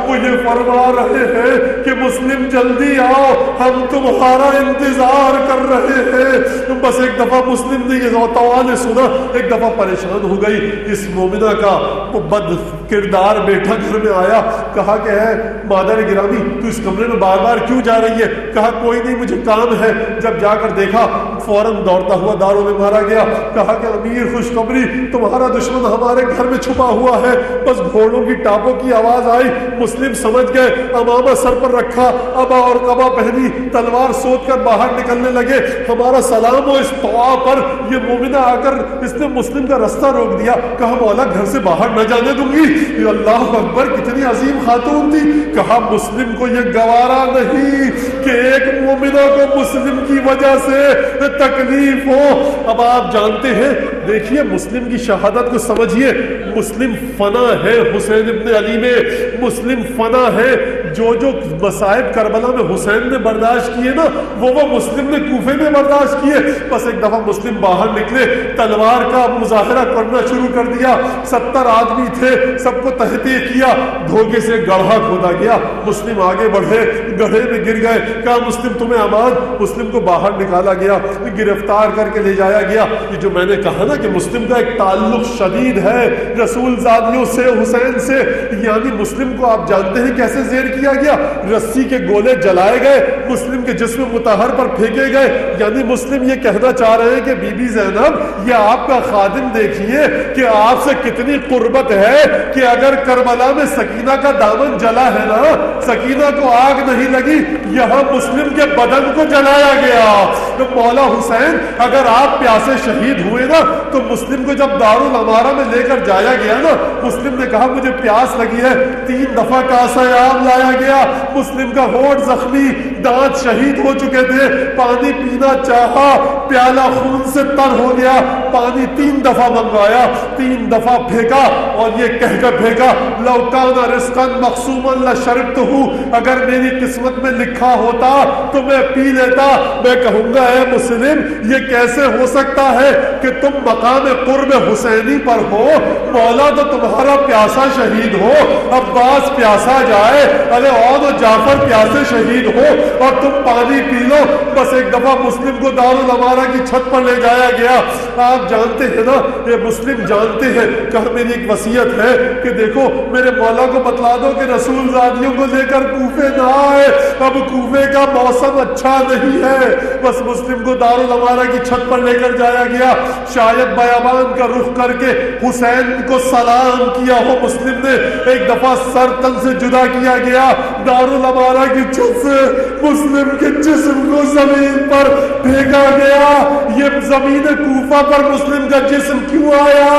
وہ یہ فرما رہے ہیں کہ مسلم جلدی آؤ، ہم تمہارا انتظار کر رہے ہیں۔ بس ایک دفعہ مسلم نے یہ طوعہ نے سنا، ایک دفعہ پریشان ہو گئی۔ اس مومنہ کا وہ بد کردار بیٹا گھر میں آیا، کہا کہ ہے مادر گرامی تو اس کمرے میں بار بار کیوں جا رہی ہے؟ کہا کوئی نہیں مجھے کام ہے۔ جب جا کر دیکھا فوراً دوڑتا ہوا داروں میں مارا گیا۔ کہا کہ امیر خوشخبری، تمہارا دشمن ہمارے گھر میں چھپا ہوا ہے۔ بس گھوڑوں کی ٹاپوں کی آواز آئی، مسلم سمجھ گئے، امامہ سر پر رکھا، ابا اور قبا پہنی، تلوار سوچ کر باہر نکلنے لگے۔ ہمارا سلام ہو اس طوعہ پر۔ یہ مومنہ آ کر اس نے مسلم کا رستہ روک دیا۔ کہا مولا گھر سے باہر نہ جانے دوں گی۔ اللہ اکبر، کتنی عظیم خاتون تھی۔ کہا مسلم کو یہ گوارا نہیں کہ ایک مومنہ کو مسلم کی وجہ سے تکلیف ہو۔ اب آپ جانتے ہیں، دیکھیے مسلم کی شہادت کو سمجھیے، مسلم فنا ہے حسین ابن علی میں، مسلم فنا ہے۔ جو جو مصائب کربلا میں حسین نے برداشت کیے نا، وہ مسلم نے کوفے میں برداشت کیے۔ بس ایک دفعہ مسلم باہر نکلے، تلوار کا مظاہرہ کرنا شروع کر دیا۔ 70 آدمی تھے، سب کو تحقیق کیا، دھوکے سے گڑھا کھودا گیا۔ مسلم آگے بڑھے، گڑھے میں گر گئے۔ کہا مسلم تمہیں امان۔ مسلم کو باہر نکالا گیا، گرفتار کر کے لے جایا گیا۔ یہ جو میں نے کہا نا کہ مسلم کا ایک تعلق شدید ہے رسول زادیوں سے، حسین سے، یعنی مسلم کو آپ جانتے ہیں کیسے زیر کیا گیا؟ رسی کے گولے جلائے گئے، مسلم کے جسم مطہر پر پھینکے گئے۔ یعنی مسلم یہ کہنا چاہ رہے ہیں کہ بی بی زینب یہ آپ کا خادم دیکھیے کہ آپ سے کتنی قربت ہے کہ اگر کربلا میں سکینہ کا دامن جلا ہے نا، سکینہ کو آگ نہیں لگی، یہاں مسلم کے بدن کو جلایا گیا۔ تو مولا حسین اگر آپ پیاسے شہید ہوئے نا تو مسلم کو جب دارالامارہ میں لے کر جایا گیا نا، مسلم نے کہا مجھے پیاس لگی ہے، 3 دفعہ کاسہ آب لایا گیا۔ مسلم کا ہونٹ زخمی، دانت شہید ہو چکے تھے، پانی پینا چاہا، پیالہ خون سے تر ہو گیا، پانی 3 دفعہ منگوایا، 3 دفعہ پھینکا اور یہ کہہ کر پھینکا لو کان رزقا مقسوما لشربتہ، اگر میری قسمت میں لکھا ہوتا تو میں پی لیتا۔ میں کہوں گا اے مسلم، یہ کیسے ہو سکتا ہے کہ تم مقام قرب حسینی پر ہو، مولا تو تمہارا پیاسا شہید ہو، عباس پیاسا جائے، ارے اور جعفر پیاسے شہید ہو اور تم پانی پی لو۔ بس ایک دفعہ مسلم کو دارالامارہ کی چھت پر لے جایا گیا۔ آپ جانتے ہیں نا، یہ مسلم جانتے ہیں کہ میری ایک وصیت ہے کہ دیکھو میرے مولا کو بتلا دو کہ رسول زادیوں کو لے کر کوفے نہ آئے، اب کوفے کا موسم اچھا نہیں ہے۔ بس مسلم کو دارالامارہ کی چھت پر لے کر جایا گیا، شاید بیابان کا رخ کر کے حسین کو سلام کیا ہو مسلم نے، ایک دفعہ سر تن سے جدا کیا گیا، دارالامارہ کی چھت سے مسلم کے جسم کو زمین پر پھینکا گیا۔ یہ زمین کوفہ پر مسلم کا جسم کیوں آیا؟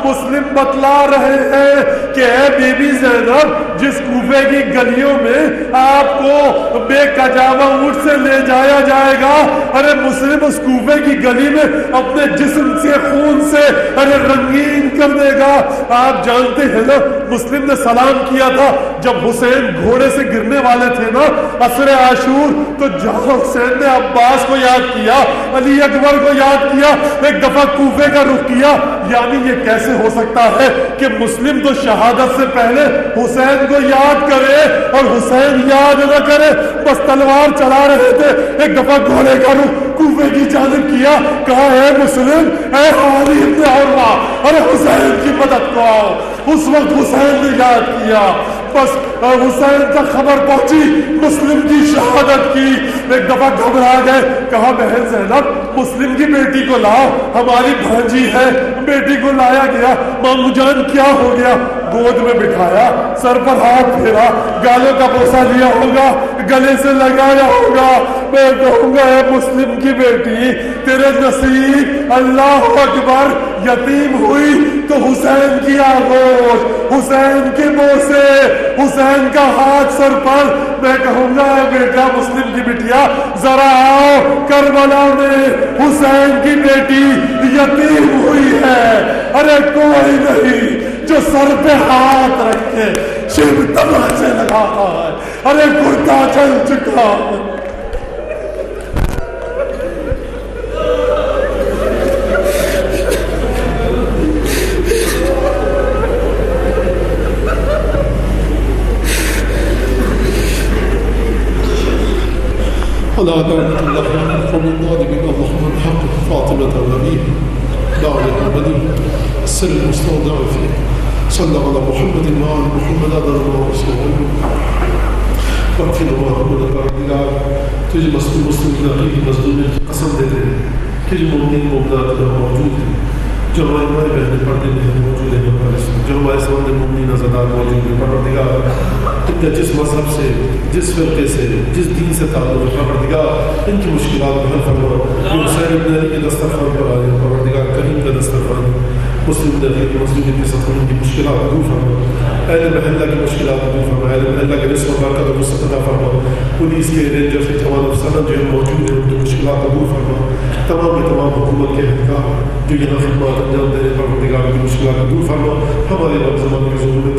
مسلم بتلا رہے ہیں کہ اے بی بی زینب، جس کوفے کی گلیوں میں آپ کو بے کجاوہ اونٹ سے لے جایا جائے گا، ارے مسلم اس کوفے کی گلی میں اپنے جسم سے خون سے ارے رنگین کر دے گا۔ آپ جانتے ہیں نا، مسلم نے سلام کیا تھا جب حسین گھوڑے سے گرنے والے تھے نا عصر عاشور، تو جہاں حسین نے عباس کو یاد کیا، علی اکبر کو یاد کیا، ایک دفعہ کوفے کا رخ کیا۔ یعنی یہ کیسے ہو سکتا ہے کہ مسلم تو شہادت سے پہلے حسین کو یاد کرے اور حسین یاد نہ کرے، بس تلوار چلا رہے تھے، ایک دفعہ گھوڑے کا رخ کوفے کی جانب کیا، کہا اے مسلم، اے علی ابن عروہ، ارے حسین کی مدد کو آؤ۔ اس وقت حسین نے یاد کیا، بس حسین تک خبر پہنچی مسلم کی شہادت کی، ایک دفعہ گھبرا گئے، کہا بہن زینب مسلم کی بیٹی کو لاؤ، ہماری بھانجی ہے۔ بیٹی کو لایا گیا، مامو جان کیا ہو گیا؟ گود میں بٹھایا، سر پر ہاتھ پھیرا، گالوں کا بوسہ لیا ہوگا، گلے سے لگایا ہوگا۔ میں کہوں گا اے مسلم کی بیٹی، تیرے نصیب اللہ اکبر، یتیم ہوئی تو حسین کی آغوش، حسین کے بوسے، حسین کا ہاتھ سر پر۔ میں کہوں گا اے بیٹا مسلم کی بٹیا، ذرا آؤ، کربلا میں حسین کی بیٹی یتیم ہوئی ہے، ارے کوئی نہیں جو سر پہ ہاتھ رکھ کے شیب تماچے لگاتا ہے، ارے کرتا چل چکا ہے۔ ولا دعوة الله قوم الظالمين اللهم الحق فاطمة ونبيه دعوة البنين السر المستودع فيه صلى على محمد وعلى محمد هذا الله ورسوله واكفنا محمد الرجال تجي مسلم نقيب مظلوم قسم دے دے کہ جو مومن مومنات موجود ہیں، جو ہمارے بھائی بہنیں پڑھنے میں موجود ہیں، جو ہمارے سامنے مومنین عزادار موجود ہیں، پروردگار ان کا جس مذہب سے، جس فرقے سے، جس دین سے تعلق ہے، پروردگار ان کی مشکلات کو حل فرما۔ جو حسین ابن علی کے دسترخوان پر آئے، پروردگار کریم کا دسترخوان، مسلم نبی کے مظلوم کے ساتھ ان کی مشکلات دور فرما، اہل محلہ کی مشکلات دور فرما، اہل محلہ کے رزق و برکت و وسعت عطا فرما، پولیس کے رینجر کے تمام افسران جو موجود ہیں ان کی مشکلات دور فرما، تمام کے تمام حکومت کے اہلکار جو یہاں خدمات انجام دے رہے، پروردگار کی مشکلات دور فرما، ہمارے رب زمان کے ظلم میں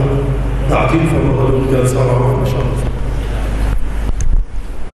تعطیل فرما، ان کا سارا ان شاء اللہ۔